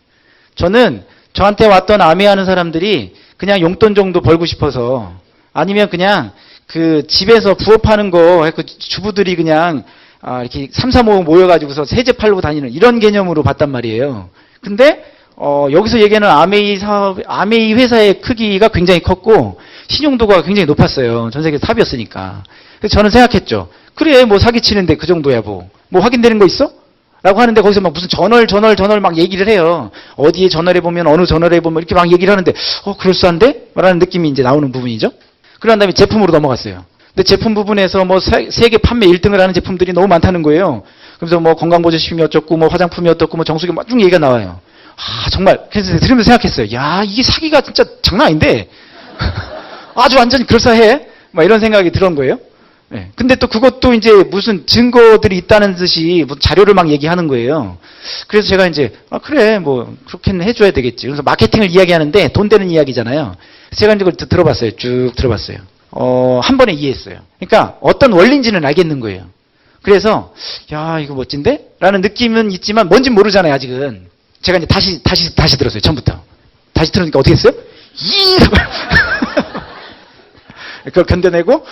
A: 저는 저한테 왔던 아메이 하는 사람들이 그냥 용돈 정도 벌고 싶어서 아니면 그냥 그 집에서 부업하는 거 그 주부들이 그냥 이렇게 3, 4, 5 모여가지고서 세제 팔고 다니는 이런 개념으로 봤단 말이에요. 근데 여기서 얘기하는 아메이 회사의 크기가 굉장히 컸고 신용도가 굉장히 높았어요. 전 세계 탑이었으니까. 그래서 저는 생각했죠. 그래 뭐 사기치는데 그 정도야 뭐 확인되는 거 있어? 라고 하는데 거기서 막 무슨 저널 막 얘기를 해요. 어디에 저널해보면 어느 저널해보면 이렇게 막 얘기를 하는데 그럴싸한데? 라는 느낌이 이제 나오는 부분이죠. 그런 다음에 제품으로 넘어갔어요. 근데 제품 부분에서 뭐 세계 판매 1등을 하는 제품들이 너무 많다는 거예요. 그래서 뭐 건강보조식품이 어쩌고 뭐 화장품이 어떻고 뭐 정수기 막 쭉 얘기가 나와요. 정말 그래서 들으면서 생각했어요. 야 이게 사기가 진짜 장난 아닌데 아주 완전히 그럴싸해. 막 이런 생각이 들은 거예요. 네. 근데 또 그것도 이제 무슨 증거들이 있다는 듯이 뭐 자료를 막 얘기하는 거예요. 그래서 제가 이제 그래 뭐 그렇게는 해줘야 되겠지. 그래서 마케팅을 이야기하는데 돈 되는 이야기잖아요. 제가 이제 그걸 들어봤어요. 쭉 들어봤어요. 한 번에 이해했어요. 그러니까 어떤 원리인지는 알겠는 거예요. 그래서 야 이거 멋진데? 라는 느낌은 있지만 뭔진 모르잖아요 아직은. 제가 이제 다시 들었어요. 처음부터. 다시 들으니까 어떻게 했어요? 그걸 견뎌내고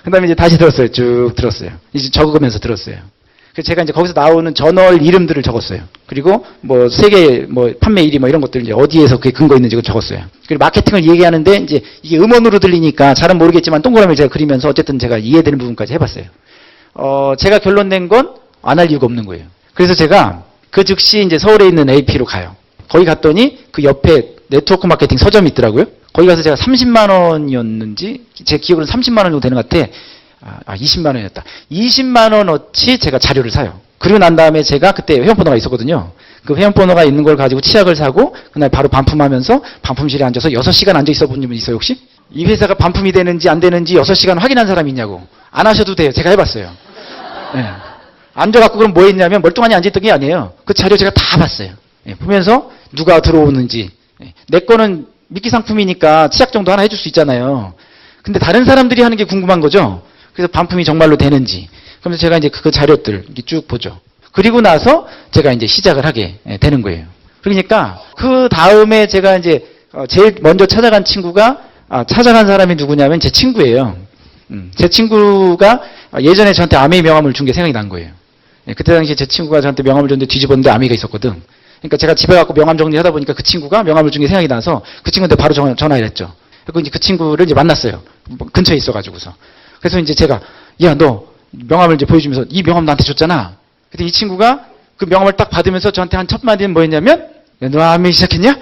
A: 그 다음에 이제 다시 들었어요. 쭉 들었어요. 이제 적으면서 들었어요. 그래서 제가 이제 거기서 나오는 저널 이름들을 적었어요. 그리고 뭐 세계 뭐 판매 1위 뭐 이런 것들 이제 어디에서 그게 근거 있는지 그걸 적었어요. 그리고 마케팅을 얘기하는데 이제 이게 음원으로 들리니까 잘은 모르겠지만 동그라미를 제가 그리면서 어쨌든 제가 이해되는 부분까지 해봤어요. 제가 결론 낸 건 안 할 이유가 없는 거예요. 그래서 제가 그 즉시 이제 서울에 있는 AP로 가요. 거기 갔더니 그 옆에 네트워크 마케팅 서점이 있더라고요. 거기 가서 제가 30만 원이었는지, 제 기억으로는 30만 원 정도 되는 것 같아. 20만 원이었다. 20만 원어치 제가 자료를 사요. 그리고 난 다음에 제가 그때 회원번호가 있었거든요. 그 회원번호가 있는 걸 가지고 치약을 사고, 그날 바로 반품하면서 반품실에 앉아서 6시간 앉아 있어 본 분 있어요, 혹시? 이 회사가 반품이 되는지 안 되는지 6시간 확인한 사람이 있냐고. 안 하셔도 돼요. 제가 해봤어요. 네. 앉아갖고 그럼 뭐 했냐면 멀뚱하니 앉아있던 게 아니에요. 그 자료 제가 다 봤어요. 네. 보면서 누가 들어오는지. 네. 내 거는 미끼 상품이니까 치약 정도 하나 해줄 수 있잖아요. 근데 다른 사람들이 하는 게 궁금한 거죠. 그래서 반품이 정말로 되는지. 그러면서 제가 이제 그 자료들 이렇게 쭉 보죠. 그리고 나서 제가 이제 시작을 하게 되는 거예요. 그러니까 그 다음에 제가 이제 제일 먼저 찾아간 친구가 찾아간 사람이 누구냐면 제 친구예요. 제 친구가 예전에 저한테 아메이 명함을 준 게 생각이 난 거예요. 그때 당시에 제 친구가 저한테 명함을 줬는데 뒤집었는데 아메이가 있었거든. 그러니까 제가 집에 가서 명함 정리하다 보니까 그 친구가 명함을 준 게 생각이 나서 그 친구한테 바로 전화를 했죠. 그리고 이제 그 친구를 이제 만났어요. 근처에 있어가지고서. 그래서 이제 제가, 야, 너 명함을 이제 보여주면서 이 명함 나한테 줬잖아. 그때 이 친구가 그 명함을 딱 받으면서 저한테 한 첫 마디는 뭐였냐면, 야, 너 아메이 시작했냐?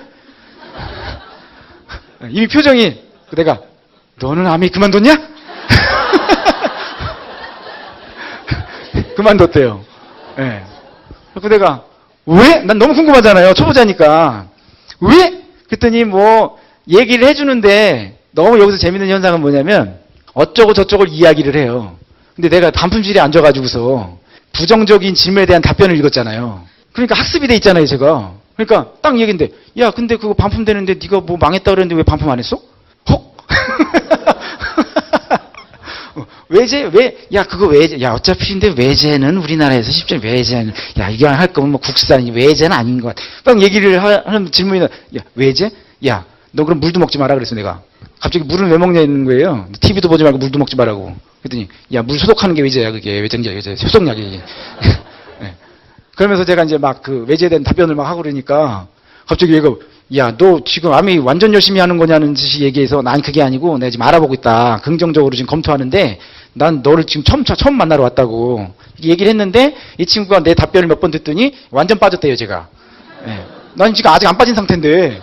A: 이미 표정이, 내가, 너는 아메이 그만뒀냐? 그만뒀대요. 예. 네. 그래서 내가, 왜? 난 너무 궁금하잖아요. 초보자니까. 왜? 그랬더니 뭐, 얘기를 해주는데, 너무 여기서 재밌는 현상은 뭐냐면, 어쩌고 저쩌고 이야기를 해요. 근데 내가 반품실에 앉아가지고서, 부정적인 질문에 대한 답변을 읽었잖아요. 그러니까 학습이 돼 있잖아요, 제가. 그러니까 딱 얘기인데, 야, 근데 그거 반품되는데 네가 뭐 망했다 그랬는데 왜 반품 안 했어? 헉? 외제? 왜? 야, 그거 외제. 야, 어차피 근데 외제는 우리나라에서 쉽지 외제는. 야, 이거 할 거면 뭐 국산이 외제는 아닌 것 같아. 딱 얘기를 하는 질문이, 야, 외제? 야, 너 그럼 물도 먹지 마라 그랬어, 내가. 갑자기 물을 왜 먹냐는 거예요. TV도 보지 말고 물도 먹지 말라고. 그랬더니, 야, 물 소독하는 게 외제야, 그게. 외제인지, 외제. 소독약이. 네. 그러면서 제가 이제 막 그 외제에 대한 답변을 막 하고 그러니까, 갑자기 얘가, 야, 너 지금 아메이 완전 열심히 하는 거냐는 듯이 얘기해서, 난 그게 아니고, 내가 지금 알아보고 있다. 긍정적으로 지금 검토하는데, 난 너를 지금 처음 만나러 왔다고. 얘기를 했는데, 이 친구가 내 답변을 몇 번 듣더니, 완전 빠졌대요, 제가. 네. 난 지금 아직 안 빠진 상태인데,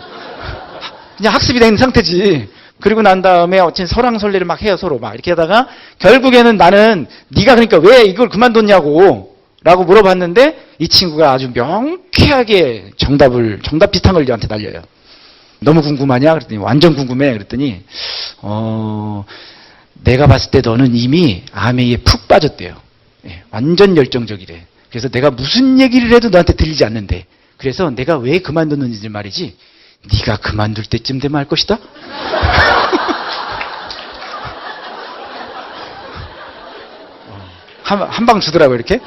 A: 그냥 학습이 된 상태지. 그리고 난 다음에 어쨌든 설왕설래를 막 해요, 서로 막 이렇게 하다가 결국에는 나는 네가 그러니까 왜 이걸 그만뒀냐고 라고 물어봤는데 이 친구가 아주 명쾌하게 정답 비슷한 걸 저한테 날려요. 너무 궁금하냐? 그랬더니 완전 궁금해. 그랬더니 내가 봤을 때 너는 이미 아메이에 푹 빠졌대요. 예, 완전 열정적이래. 그래서 내가 무슨 얘기를 해도 너한테 들리지 않는데 그래서 내가 왜 그만뒀는지 말이지 네가 그만둘 때쯤 되면 알 것이다. 한 방 주더라고요, 이렇게.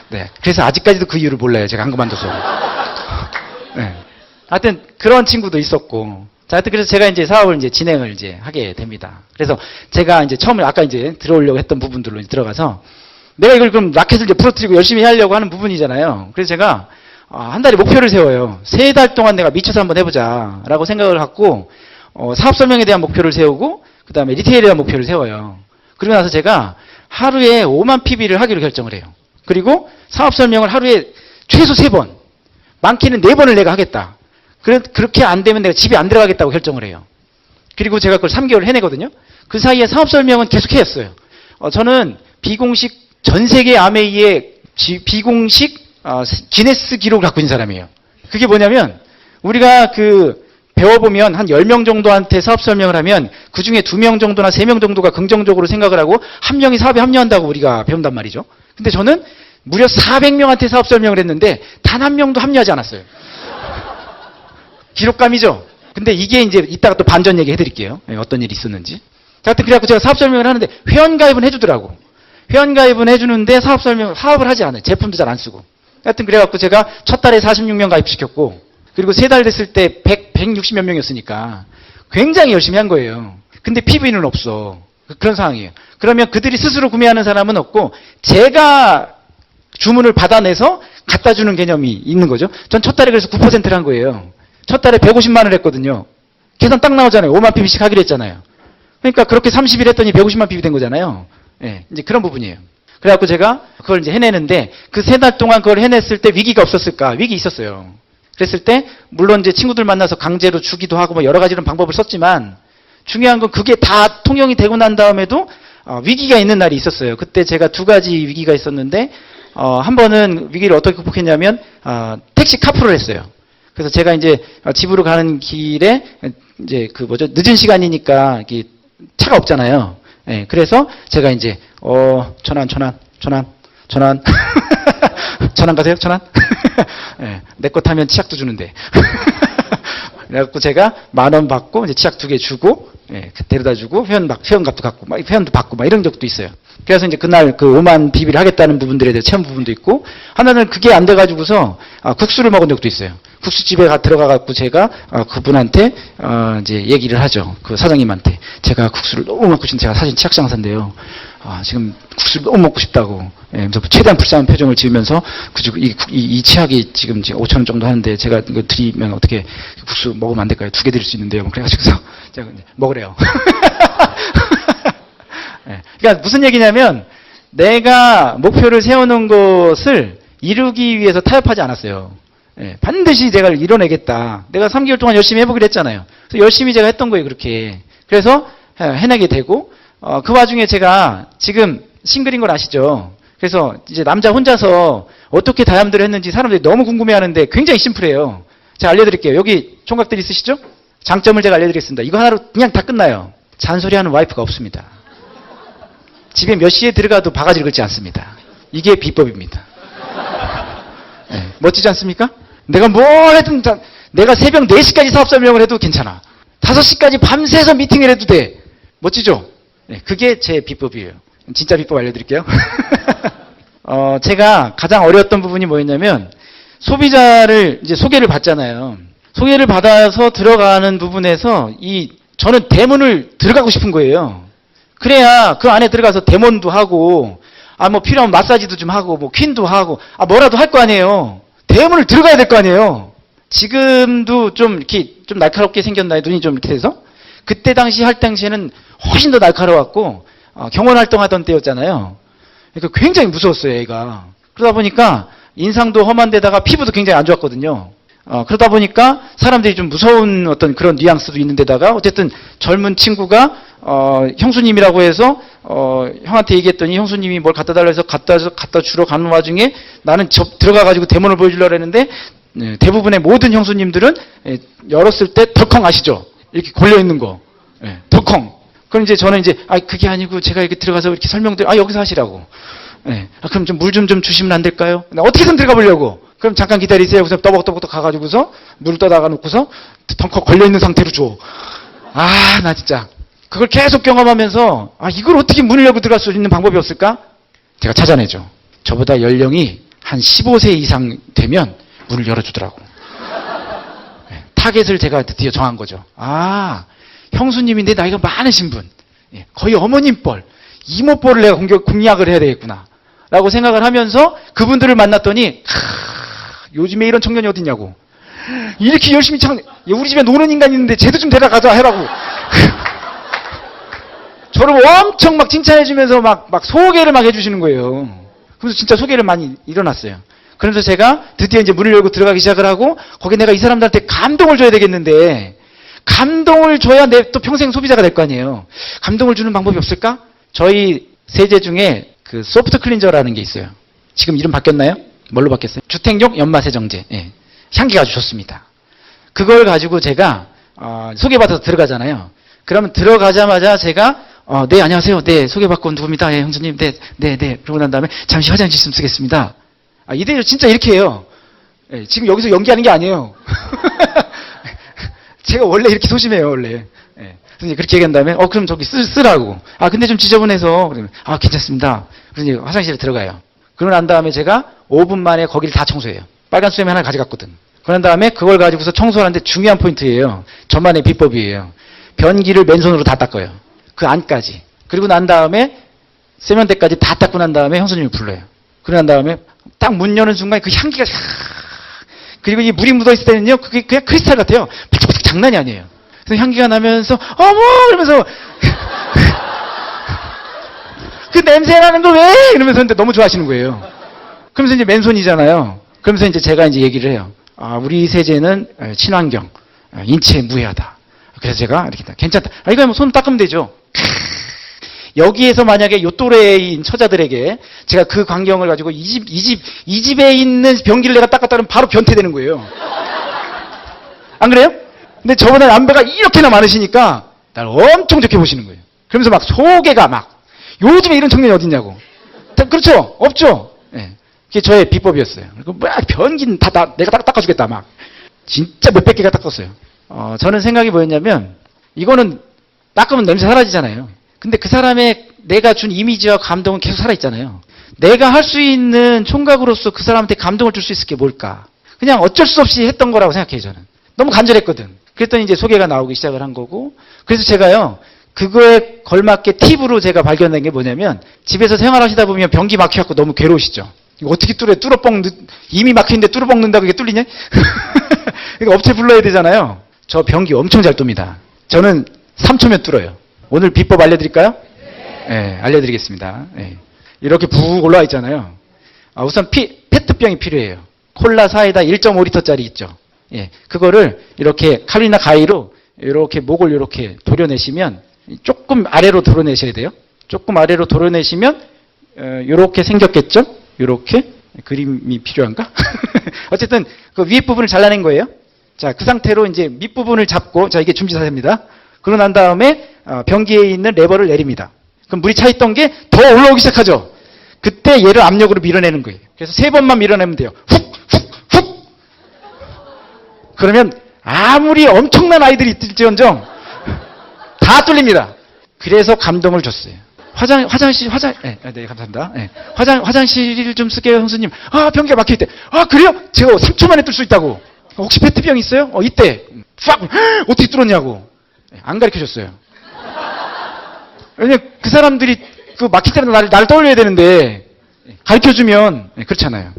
A: 네. 그래서 아직까지도 그 이유를 몰라요. 제가 안 그만둬서. 네. 하여튼 그런 친구도 있었고. 자, 하여튼 그래서 제가 이제 사업을 이제 진행을 이제 하게 됩니다. 그래서 제가 이제 처음에 아까 이제 들어오려고 했던 부분들로 이제 들어가서 내가 이걸 그럼 라켓을 이제 부러뜨리고 열심히 하려고 하는 부분이잖아요. 그래서 제가 한 달에 목표를 세워요. 3달 동안 내가 미쳐서 한번 해보자 라고 생각을 갖고 사업 설명에 대한 목표를 세우고 그 다음에 리테일에 대한 목표를 세워요. 그리고 나서 제가 하루에 5만 PB를 하기로 결정을 해요. 그리고 사업 설명을 하루에 최소 3번, 많게는 4번을 내가 하겠다. 그렇게 안 되면 내가 집에 안 들어가겠다고 결정을 해요. 그리고 제가 그걸 3개월 해내거든요. 그 사이에 사업 설명은 계속 했어요. 저는 비공식 전 세계 아메이의 비공식 기네스 기록을 갖고 있는 사람이에요. 그게 뭐냐면 우리가 배워보면 한 10명 정도한테 사업 설명을 하면 그중에 2명 정도나 3명 정도가 긍정적으로 생각을 하고 1명이 사업에 합류한다고 우리가 배운단 말이죠. 근데 저는 무려 400명한테 사업 설명을 했는데 단 1명도 합류하지 않았어요. 기록감이죠. 근데 이게 이제 이따가 또 반전 얘기 해드릴게요. 어떤 일이 있었는지. 자, 하여튼 그래갖고 제가 사업 설명을 하는데 회원가입은 해주더라고. 회원가입은 해주는데 사업을 하지 않아요. 제품도 잘 안 쓰고. 하여튼 그래갖고 제가 첫 달에 46명 가입시켰고 그리고 3달 됐을 때 160 몇 명이었으니까 굉장히 열심히 한 거예요. 근데 PV는 없어. 그런 상황이에요. 그러면 그들이 스스로 구매하는 사람은 없고 제가 주문을 받아내서 갖다 주는 개념이 있는 거죠. 전 첫 달에 그래서 9%를 한 거예요. 첫 달에 150만 원을 했거든요. 계산 딱 나오잖아요. 5만 PB씩 하기로 했잖아요. 그러니까 그렇게 30일 했더니 150만 PB 된 거잖아요. 예, 이제 그런 부분이에요. 그래갖고 제가 그걸 이제 해내는데 그 3달 동안 그걸 해냈을 때 위기가 없었을까? 위기 있었어요. 그랬을 때 물론 이제 친구들 만나서 강제로 주기도 하고 뭐 여러 가지 방법을 썼지만 중요한 건 그게 다 통용이 되고 난 다음에도 위기가 있는 날이 있었어요. 그때 제가 두 가지 위기가 있었는데 한 번은 위기를 어떻게 극복했냐면 택시 카풀을 했어요. 그래서 제가 이제 집으로 가는 길에 이제 늦은 시간이니까 이게 차가 없잖아요. 예, 그래서 제가 이제 전환 전환 가세요, 전환. 예, 내 거 타면 치약도 주는데. 그래갖고 제가 10,000원 받고 이제 치약 2개 주고 데려다 주고 회원값도 갖고 막 회원도 받고 막 이런 적도 있어요. 그래서 이제 그날 그 오만 비비를 하겠다는 부분들에 대해서 체험 부분도 있고 하나는 그게 안 돼가지고서 국수를 먹은 적도 있어요. 국수집에 들어가갖고 제가 그분한테 이제 얘기를 하죠. 그 사장님한테 제가 국수를 너무 먹고 싶은데 제가 사실 치약 장사인데요. 지금 국수를 너무 먹고 싶다고. 그래서 최대한 불쌍한 표정을 지으면서 이 치약이 지금 5,000원 정도 하는데 제가 이거 드리면 어떻게 국수 먹으면 안 될까요? 2개 드릴 수 있는데요. 그래가지고서 제가 먹으래요. 그러니까 무슨 얘기냐면 내가 목표를 세워놓은 것을 이루기 위해서 타협하지 않았어요. 반드시 내가 이뤄내겠다. 내가 3개월 동안 열심히 해보기로 했잖아요. 그래서 열심히 제가 했던 거예요. 그렇게. 그래서 해내게 되고 그 와중에 제가 지금 싱글인 걸 아시죠? 그래서 이제 남자 혼자서 어떻게 다이아몬드를 했는지 사람들이 너무 궁금해하는데 굉장히 심플해요. 제가 알려드릴게요. 여기 총각들 있으시죠? 장점을 제가 알려드리겠습니다. 이거 하나로 그냥 다 끝나요. 잔소리하는 와이프가 없습니다. 집에 몇 시에 들어가도 바가지를 긁지 않습니다. 이게 비법입니다. 멋지지 않습니까? 내가 뭘 해도 내가 새벽 4시까지 사업 설명을 해도 괜찮아. 5시까지 밤새서 미팅을 해도 돼. 멋지죠? 그게 제 비법이에요. 진짜 비법 알려드릴게요. 제가 가장 어려웠던 부분이 뭐였냐면 소비자를 이제 소개를 받잖아요. 소개를 받아서 들어가는 부분에서 저는 대문을 들어가고 싶은 거예요. 그래야 그 안에 들어가서 데몬도 하고 뭐 필요하면 마사지도 좀 하고 뭐 퀸도 하고 뭐라도 할 거 아니에요. 대문을 들어가야 될 거 아니에요. 지금도 좀 이렇게 좀 날카롭게 생겼나요? 눈이 좀 이렇게 돼서? 그때 할 당시에는 훨씬 더 날카로웠고 경원 활동하던 때였잖아요. 그러니까 굉장히 무서웠어요, 얘가. 그러다 보니까 인상도 험한 데다가 피부도 굉장히 안 좋았거든요. 그러다 보니까 사람들이 좀 무서운 어떤 그런 뉘앙스도 있는 데다가 어쨌든 젊은 친구가 형수님이라고 해서 형한테 얘기했더니 형수님이 뭘 갖다 달라 해서 갖다 주러 가는 와중에 나는 들어가가지고 대문을 보여주려고 했는데 대부분의 모든 형수님들은 열었을 때 덜컹 아시죠? 이렇게 걸려있는 거. 덜컹. 그럼 이제 저는 이제 그게 아니고 제가 이렇게 들어가서 이렇게 설명드려 여기서 하시라고. 그럼 좀 물 좀 주시면 안 될까요? 어떻게든 들어가 보려고. 그럼 잠깐 기다리세요. 그래서 떠벅떠벅 가가지고서 물을 떠다가 놓고서 덩커 걸려있는 상태로 줘. 나 진짜. 그걸 계속 경험하면서 이걸 어떻게 문을 열고 들어갈 수 있는 방법이 없을까? 제가 찾아내죠. 저보다 연령이 한 15세 이상 되면 문을 열어주더라고. 타겟을 제가 드디어 정한 거죠. 형수님인데 나이가 많으신 분. 거의 어머님 뻘, 이모 뻘을 내가 공략을 해야 되겠구나. 라고 생각을 하면서 그분들을 만났더니 요즘에 이런 청년이 어딨냐고. 이렇게 열심히 우리 집에 노는 인간이 있는데 쟤도 좀 데려가자 해라고. 저를 엄청 막 칭찬해주면서 막 소개를 막 해주시는 거예요. 그래서 진짜 소개를 많이 일어났어요. 그래서 제가 드디어 이제 문을 열고 들어가기 시작을 하고 거기 내가 이 사람들한테 감동을 줘야 되겠는데 감동을 줘야 내 또 평생 소비자가 될 거 아니에요. 감동을 주는 방법이 없을까? 저희 세제 중에 그 소프트 클린저라는 게 있어요. 지금 이름 바뀌었나요? 뭘로 바뀌었어요? 주택용 연마세정제. 향기가 아주 좋습니다. 그걸 가지고 제가 소개받아서 들어가잖아요. 그러면 들어가자마자 제가 네 안녕하세요. 네 소개받고 온 누구입니다. 형수님. 네. 그러고 난 다음에 잠시 화장실 좀 쓰겠습니다. 이대로 진짜 이렇게 해요. 지금 여기서 연기하는 게 아니에요. 제가 원래 이렇게 소심해요, 원래. 그래서 그렇게 얘기한 다음에, 그럼 저기 쓰라고. 근데 좀 지저분해서. 그러면, 괜찮습니다. 그래서 이제 화장실에 들어가요. 그러고 난 다음에 제가 5분 만에 거기를 다 청소해요. 빨간 수염 하나 가져갔거든. 그런 다음에 그걸 가지고서 청소하는데 중요한 포인트예요. 저만의 비법이에요. 변기를 맨손으로 다 닦아요. 그 안까지. 그리고 난 다음에 세면대까지 다 닦고 난 다음에 형수님을 불러요. 그러고 난 다음에 딱 문 여는 순간 그 향기가 그리고 이 물이 묻어있을 때는요 그게 그냥 크리스탈 같아요. 푹푹 장난이 아니에요. 그래서 향기가 나면서 어머 이러면서 그 냄새 나는 걸 왜 이러면서 근데 너무 좋아하시는 거예요. 그러면서 이제 맨손이잖아요. 그러면서 이제 제가 이제 얘기를 해요. 우리 세제는 친환경, 인체에 무해하다. 그래서 제가 이렇게 괜찮다. 이거 뭐 손 닦으면 되죠. 여기에서 만약에 요 또래인 처자들에게 제가 그 광경을 가지고 이 집에 있는 변기를 내가 닦았다면 바로 변태되는 거예요. 안 그래요? 근데 저보다 남배가 이렇게나 많으시니까 날 엄청 좋게 보시는 거예요. 그러면서 막 소개가 막 요즘에 이런 청년이 어딨냐고. 그렇죠? 없죠? 네. 그게 저의 비법이었어요. 그리고 변기는 다 내가 닦아주겠다 막. 진짜 몇백 개가 닦았어요. 저는 생각이 뭐였냐면 이거는 닦으면 냄새 사라지잖아요. 근데 그 사람의 내가 준 이미지와 감동은 계속 살아있잖아요. 내가 할 수 있는 총각으로서 그 사람한테 감동을 줄 수 있을 게 뭘까? 그냥 어쩔 수 없이 했던 거라고 생각해요, 저는. 너무 간절했거든. 그랬더니 이제 소개가 나오기 시작을 한 거고. 그래서 제가요, 그거에 걸맞게 팁으로 제가 발견한 게 뭐냐면, 집에서 생활하시다 보면 변기 막혀갖고 너무 괴로우시죠? 이거 어떻게 이미 막혀있는데 뚫어뻥 넣는다고 이게 뚫리냐? 그러니까 업체 불러야 되잖아요. 저 변기 엄청 잘 뚫습니다. 저는 3초면 뚫어요. 오늘 비법 알려드릴까요? 네, 알려드리겠습니다. 네. 이렇게 푹 올라와 있잖아요. 우선 페트병이 필요해요. 콜라 사이다 1.5리터짜리 있죠. 예, 그거를 이렇게 칼이나 가위로 이렇게 목을 이렇게 도려내시면 조금 아래로 도려내셔야 돼요. 조금 아래로 도려내시면 이렇게 생겼겠죠? 이렇게 그림이 필요한가? 어쨌든 그 위에 부분을 잘라낸 거예요. 자, 그 상태로 이제 밑부분을 잡고, 자, 이게 준비 자세입니다. 그러고 난 다음에 변기에 있는 레버를 내립니다. 그럼 물이 차 있던 게 더 올라오기 시작하죠. 그때 얘를 압력으로 밀어내는 거예요. 그래서 3번만 밀어내면 돼요. 훅, 훅, 훅. 그러면 아무리 엄청난 아이들이 있을지언정 다 뚫립니다. 그래서 감동을 줬어요. 화장실, 네, 감사합니다. 네. 화장실 좀 쓸게요, 형수님. 변기가 막혀있대. 그래요? 제가 3초 만에 뚫을 수 있다고. 혹시 페트병 있어요? 있대. 팍! 어떻게 뚫었냐고. 안 가르쳐 줬어요. 왜냐면 그 사람들이 그 막힐 때마다 나를 떠올려야 되는데, 가르쳐 주면, 그렇잖아요.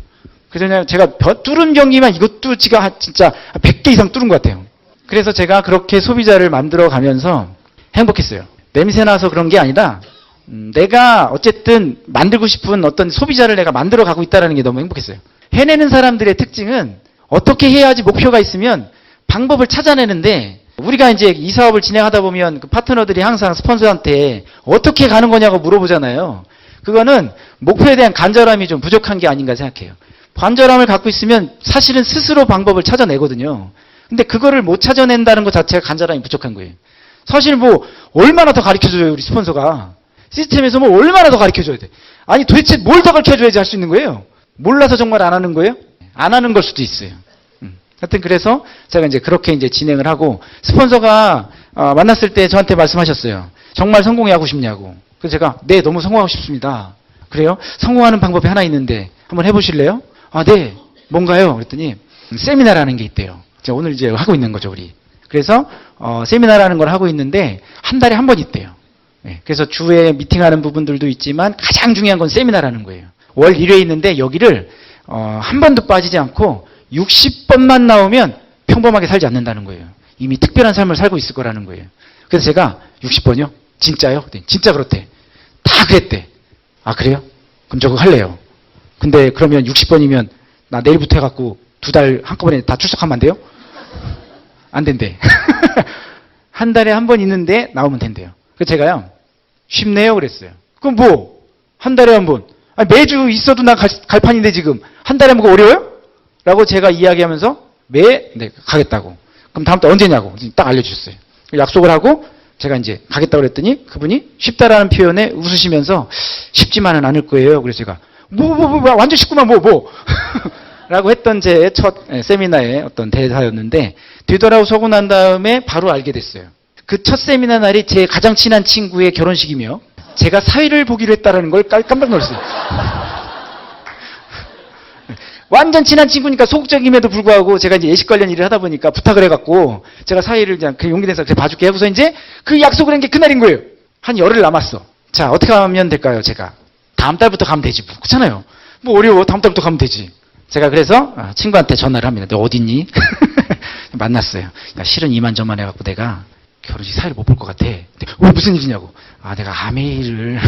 A: 그래서 제가 뚫은 변기만 이것도 진짜 100개 이상 뚫은 것 같아요. 그래서 제가 그렇게 소비자를 만들어 가면서 행복했어요. 냄새나서 그런 게 아니라, 내가 어쨌든 만들고 싶은 어떤 소비자를 내가 만들어 가고 있다는 게 너무 행복했어요. 해내는 사람들의 특징은 어떻게 해야지 목표가 있으면 방법을 찾아내는데, 우리가 이제 이 사업을 진행하다 보면 그 파트너들이 항상 스폰서한테 어떻게 가는 거냐고 물어보잖아요. 그거는 목표에 대한 간절함이 좀 부족한 게 아닌가 생각해요. 간절함을 갖고 있으면 사실은 스스로 방법을 찾아내거든요. 근데 그거를 못 찾아낸다는 것 자체가 간절함이 부족한 거예요. 사실 뭐 얼마나 더 가르쳐줘요, 우리 스폰서가. 시스템에서 뭐 얼마나 더 가르쳐줘야 돼. 아니 도대체 뭘 더 가르쳐줘야지 할 수 있는 거예요? 몰라서 정말 안 하는 거예요? 안 하는 걸 수도 있어요. 하여튼 그래서 제가 이제 그렇게 이제 진행을 하고, 스폰서가 만났을 때 저한테 말씀하셨어요. 정말 성공해 하고 싶냐고. 그래서 제가 네, 너무 성공하고 싶습니다. 그래요? 성공하는 방법이 하나 있는데 한번 해보실래요? 네. 뭔가요? 그랬더니 세미나라는 게 있대요. 제가 오늘 이제 하고 있는 거죠, 우리. 그래서 세미나라는 걸 하고 있는데 한 달에 한 번 있대요. 네. 그래서 주에 미팅하는 부분들도 있지만 가장 중요한 건 세미나라는 거예요. 월 1회 있는데 여기를 한 번도 빠지지 않고 60번만 나오면 평범하게 살지 않는다는 거예요. 이미 특별한 삶을 살고 있을 거라는 거예요. 그래서 제가 60번이요? 진짜요? 진짜 그렇대. 다 그랬대. 그래요? 그럼 저거 할래요. 근데 그러면 60번이면 나 내일부터 해갖고 2달 한꺼번에 다 출석하면 안 돼요? 안 된대. 한 달에 한 번 있는데 나오면 된대요. 그래서 제가요, 쉽네요 그랬어요. 그럼 뭐 한 달에 한 번. 매주 있어도 나 갈 판인데 지금 한 달에 뭐가 어려워요? 라고 제가 이야기하면서 네, 가겠다고. 그럼 다음 달 언제냐고 딱 알려주셨어요. 약속을 하고 제가 이제 가겠다고 그랬더니 그분이 쉽다라는 표현에 웃으시면서 쉽지만은 않을 거예요. 그래서 제가 완전 쉽구만 라고 했던 제 첫 세미나의 어떤 대사였는데, 뒤돌아서고 난 다음에 바로 알게 됐어요. 그 첫 세미나 날이 제 가장 친한 친구의 결혼식이며 제가 사위를 보기로 했다는 걸 깜짝 놀랐어요. 완전 친한 친구니까 소극적임에도 불구하고 제가 이제 예식 관련 일을 하다 보니까 부탁을 해갖고 제가 사위를 그냥 그 용기 내서 봐줄게 하고서 이제 그 약속을 한 게 그날인 거예요. 한 열흘 남았어. 자, 어떻게 하면 될까요, 제가? 다음 달부터 가면 되지. 뭐, 그렇잖아요. 뭐 어려워. 다음 달부터 가면 되지. 제가 그래서 친구한테 전화를 합니다. 너 어디 있니? 만났어요. 야, 실은 이만저만 해갖고 내가 결혼식 사위를 못 볼 것 같아. 왜 무슨 일이냐고. 내가 아메이를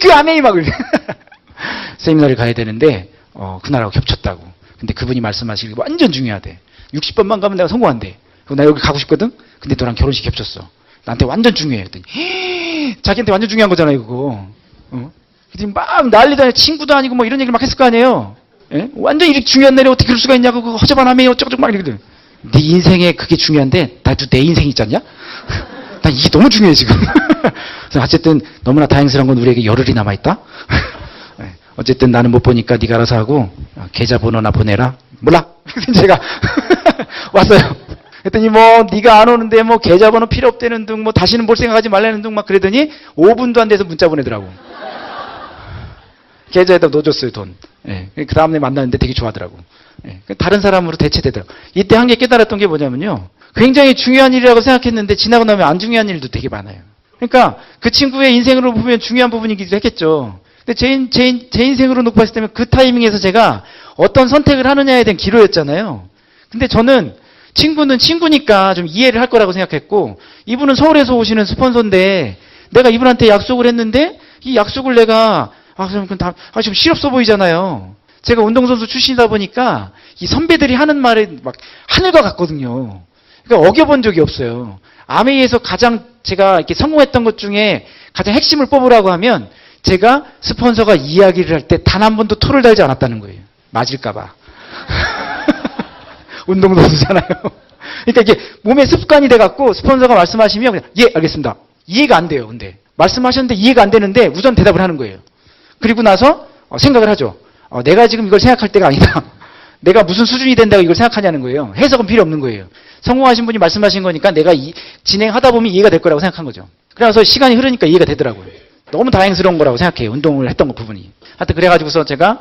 A: 그 아메이 막을 세미나를 가야 되는데 그날하고 겹쳤다고. 근데 그분이 말씀하시길 완전 중요하대. 60번만 가면 내가 성공한대. 그리고 나 여기 가고 싶거든? 근데 너랑 결혼식 겹쳤어. 나한테 완전 중요해. 그랬더니 자기한테 완전 중요한 거잖아요, 그거. 그랬더니 막 난리다. 친구도 아니고 뭐 이런 얘기를 막 했을 거 아니에요. 예? 완전 이렇게 중요한 날에 어떻게 그럴 수가 있냐고, 그거 허접한하며 어쩌고저쩌고 막 이러거든. 네 인생에 그게 중요한데 나도 내 인생이 있지 않냐? 난 이게 너무 중요해 지금. 그래서 어쨌든 너무나 다행스러운 건 우리에게 열흘이 남아있다. 어쨌든 나는 못 보니까 네가 알아서 하고 계좌번호나 보내라. 몰라. 제가 왔어요. 그랬더니 뭐 네가 안 오는데 뭐 계좌번호 필요 없다는 둥, 뭐 다시는 볼 생각하지 말라는 둥 막 그러더니 5분도 안 돼서 문자 보내더라고. 계좌에다 넣어줬어요, 돈. 예. 그 다음에 만났는데 되게 좋아하더라고. 예. 다른 사람으로 대체되더라고. 이때 한 개 깨달았던 게 뭐냐면요. 굉장히 중요한 일이라고 생각했는데 지나고 나면 안 중요한 일도 되게 많아요. 그러니까 그 친구의 인생으로 보면 중요한 부분이기도 했겠죠. 근데 제 인생으로 놓고 봤을 때는 그 타이밍에서 제가 어떤 선택을 하느냐에 대한 기로였잖아요. 근데 저는 친구는 친구니까 좀 이해를 할 거라고 생각했고, 이분은 서울에서 오시는 스폰서인데 내가 이분한테 약속을 했는데 이 약속을 내가 좀 실없어 보이잖아요. 제가 운동선수 출신이다 보니까 이 선배들이 하는 말에 막 하늘과 같거든요. 그러니까 어겨본 적이 없어요. 아메이에서 가장 제가 이렇게 성공했던 것 중에 가장 핵심을 뽑으라고 하면 제가 스폰서가 이야기를 할 때 단 한 번도 토를 달지 않았다는 거예요. 맞을까봐. 운동선수잖아요. 그러니까 이게 몸에 습관이 돼갖고 스폰서가 말씀하시면 그냥 예, 알겠습니다. 이해가 안 돼요. 근데 말씀하셨는데 이해가 안 되는데 우선 대답을 하는 거예요. 그리고 나서 생각을 하죠. 내가 지금 이걸 생각할 때가 아니다. 내가 무슨 수준이 된다고 이걸 생각하냐는 거예요. 해석은 필요 없는 거예요. 성공하신 분이 말씀하신 거니까 내가 진행하다 보면 이해가 될 거라고 생각한 거죠. 그래서 시간이 흐르니까 이해가 되더라고요. 너무 다행스러운 거라고 생각해요. 운동을 했던 그 부분이. 하여튼 그래가지고서 제가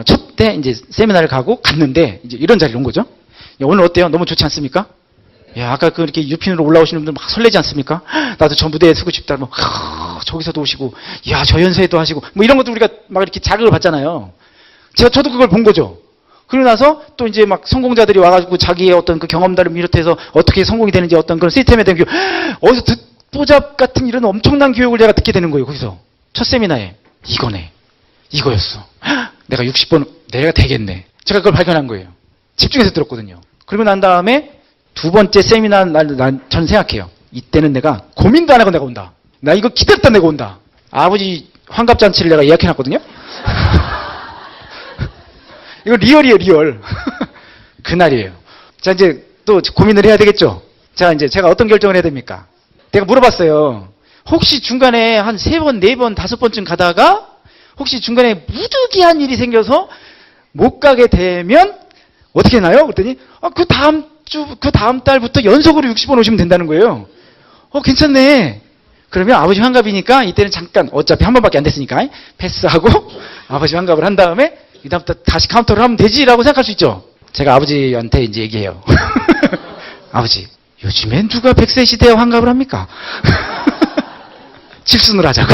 A: 첫 때 이제 세미나를 갔는데 이제 이런 자리로 온 거죠. 야, 오늘 어때요? 너무 좋지 않습니까? 야, 아까 그렇게 유핀으로 올라오시는 분들 막 설레지 않습니까? 나도 저 무대에 서고 싶다. 뭐 저기서도 오시고, 야, 저 연세에도 하시고, 뭐 이런 것도 우리가 막 이렇게 자극을 받잖아요. 저도 그걸 본 거죠. 그러고 나서 또 이제 막 성공자들이 와가지고 자기의 어떤 그 경험담을 비롯해서 어떻게 성공이 되는지 어떤 그런 시스템에 대한 교육, 어디서 듣보잡 같은 이런 엄청난 교육을 내가 듣게 되는 거예요. 거기서. 첫 세미나에. 이거네. 이거였어. 내가 60번, 내가 되겠네. 제가 그걸 발견한 거예요. 집중해서 들었거든요. 그리고 난 다음에 두 번째 세미나 날 저는 생각해요. 이때는 내가 고민도 안 하고 내가 온다. 나 이거 기다렸다 내가 온다. 아버지 환갑잔치를 내가 예약해놨거든요. 이거 리얼이에요, 리얼. 그날이에요. 자, 이제 또 고민을 해야 되겠죠. 자, 이제 제가 어떤 결정을 해야 됩니까? 내가 물어봤어요. 혹시 중간에 한 3번, 4번, 5번쯤 가다가 혹시 중간에 무득이한 일이 생겨서 못 가게 되면 어떻게 하나요? 그랬더니 그 다음 달부터 연속으로 60번 오시면 된다는 거예요. 괜찮네. 그러면 아버지 환갑이니까 이때는 잠깐 어차피 한 번밖에 안 됐으니까 패스하고 아버지 환갑을 한 다음에 이 다음부터 다시 카운터를 하면 되지라고 생각할 수 있죠. 제가 아버지한테 이제 얘기해요. 아버지, 요즘엔 누가 100세 시대에 환갑을 합니까? 칠순을 하자고.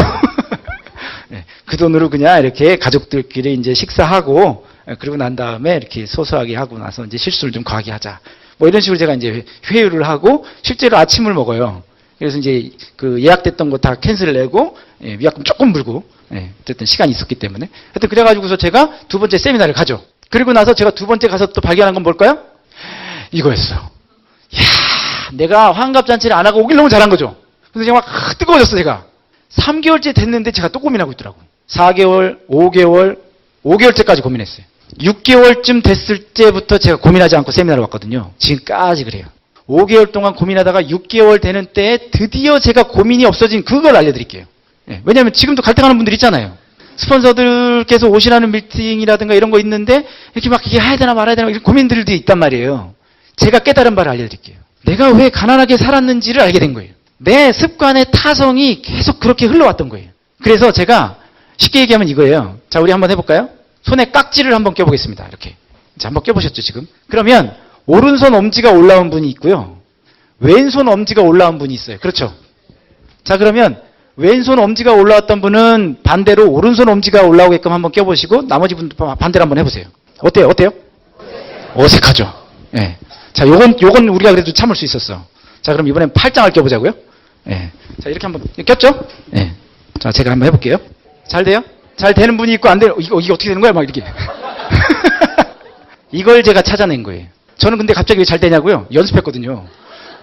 A: 네, 그 돈으로 그냥 이렇게 가족들끼리 이제 식사하고 그리고 난 다음에 이렇게 소소하게 하고 나서 이제 실수를 좀 과하게 하자. 뭐 이런 식으로 제가 이제 회유를 하고 실제로 아침을 먹어요. 그래서 이제 그 예약됐던 거 다 캔슬 내고 위약금 조금 물고 어쨌든 시간이 있었기 때문에 하여튼 그래가지고서 제가 두 번째 세미나를 가죠. 그리고 나서 제가 두 번째 가서 또 발견한 건 뭘까요? 이거였어. 이야, 내가 환갑잔치를 안 하고 오길 너무 잘한 거죠. 그래서 제가 막 뜨거워졌어. 제가 3개월째 됐는데 제가 또 고민하고 있더라고요. 4개월, 5개월째까지 고민했어요. 6개월쯤 됐을 때부터 제가 고민하지 않고 세미나를 왔거든요. 지금까지 그래요. 5개월 동안 고민하다가 6개월 되는 때에 드디어 제가 고민이 없어진 그걸 알려드릴게요. 왜냐하면 지금도 갈등하는 분들 있잖아요. 스폰서들께서 오시라는 미팅이라든가 이런 거 있는데 이렇게 막 이게 해야 되나 말아야 되나 이런 고민들도 있단 말이에요. 제가 깨달은 바를 알려드릴게요. 내가 왜 가난하게 살았는지를 알게 된 거예요. 내 습관의 타성이 계속 그렇게 흘러왔던 거예요. 그래서 제가 쉽게 얘기하면 이거예요. 자, 우리 한번 해볼까요? 손에 깍지를 한번 껴보겠습니다. 이렇게. 자, 한번 껴보셨죠, 지금? 그러면 오른손 엄지가 올라온 분이 있고요. 왼손 엄지가 올라온 분이 있어요. 그렇죠? 자, 그러면 왼손 엄지가 올라왔던 분은 반대로 오른손 엄지가 올라오게끔 한번 껴보시고 나머지 분도 반대로 한번 해보세요. 어때요? 어때요? 어색하죠? 예. 자, 요건 우리가 그래도 참을 수 있었어. 자, 그럼 이번엔 팔짱을 껴보자고요. 예. 자, 이렇게 한번 꼈죠? 예. 자, 제가 한번 해볼게요. 잘 돼요? 잘 되는 분이 있고 안 돼요. 이거 어떻게 되는 거야? 막 이렇게. 이걸 제가 찾아낸 거예요. 저는 근데 갑자기 왜 잘 되냐고요? 연습했거든요.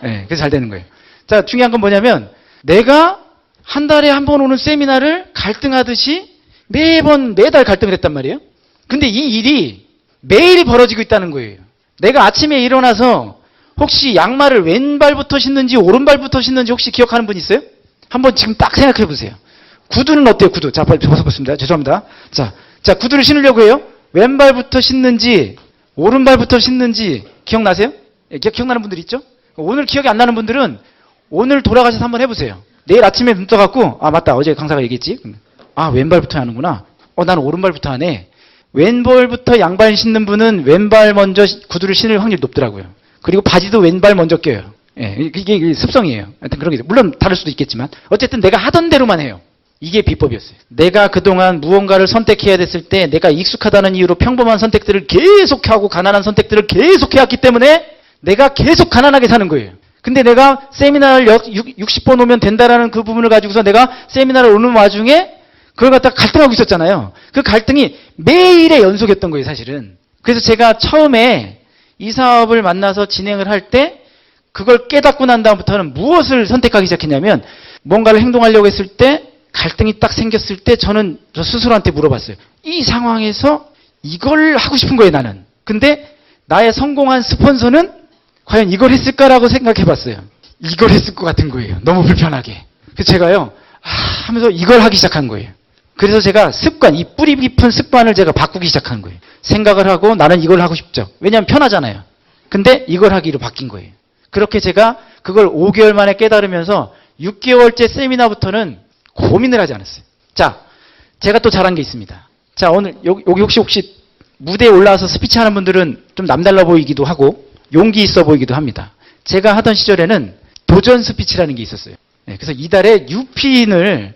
A: 네, 그래서 잘 되는 거예요. 자, 중요한 건 뭐냐면 내가 한 달에 한 번 오는 세미나를 갈등하듯이 매달 갈등을 했단 말이에요. 근데 이 일이 매일 벌어지고 있다는 거예요. 내가 아침에 일어나서 혹시 양말을 왼발부터 신는지 오른발부터 신는지 혹시 기억하는 분 있어요? 한번 지금 딱 생각해 보세요. 구두는 어때요? 구두. 자, 빨리 벗어보겠습니다. 죄송합니다. 자, 구두를 신으려고 해요. 왼발부터 신는지 오른발부터 신는지 기억나세요? 예, 기억나는 분들 있죠? 오늘 기억이 안 나는 분들은 오늘 돌아가셔서 한번 해보세요. 내일 아침에 눈 떠갖고 아 맞다 어제 강사가 얘기했지. 아 왼발부터 하는구나. 나는 오른발부터 하네. 왼발부터 양발 신는 분은 왼발 먼저 구두를 신을 확률이 높더라고요. 그리고 바지도 왼발 먼저 껴요. 예, 이게 습성이에요. 하여튼 그런 게 있어요. 물론 다를 수도 있겠지만 어쨌든 내가 하던 대로만 해요. 이게 비법이었어요. 내가 그동안 무언가를 선택해야 됐을 때 내가 익숙하다는 이유로 평범한 선택들을 계속하고 가난한 선택들을 계속 해왔기 때문에 내가 계속 가난하게 사는 거예요. 근데 내가 세미나를 60번 오면 된다라는 그 부분을 가지고서 내가 세미나를 오는 와중에 그걸 갖다가 갈등하고 있었잖아요. 그 갈등이 매일의 연속이었던 거예요, 사실은. 그래서 제가 처음에 이 사업을 만나서 진행을 할 때 그걸 깨닫고 난 다음부터는 무엇을 선택하기 시작했냐면 뭔가를 행동하려고 했을 때 갈등이 딱 생겼을 때 저는 저 스스로한테 물어봤어요. 이 상황에서 이걸 하고 싶은 거예요, 나는. 근데 나의 성공한 스폰서는 과연 이걸 했을까라고 생각해 봤어요. 이걸 했을 것 같은 거예요. 너무 불편하게. 그래서 제가요, 하면서 이걸 하기 시작한 거예요. 그래서 제가 습관, 이 뿌리 깊은 습관을 제가 바꾸기 시작한 거예요. 생각을 하고 나는 이걸 하고 싶죠. 왜냐하면 편하잖아요. 근데 이걸 하기로 바뀐 거예요. 그렇게 제가 그걸 5개월 만에 깨달으면서 6개월째 세미나부터는 고민을 하지 않았어요. 자, 제가 또 잘한 게 있습니다. 자, 오늘 여기 혹시 무대에 올라와서 스피치 하는 분들은 좀 남달라 보이기도 하고 용기 있어 보이기도 합니다. 제가 하던 시절에는 도전 스피치라는 게 있었어요. 네, 그래서 이달에 유핀을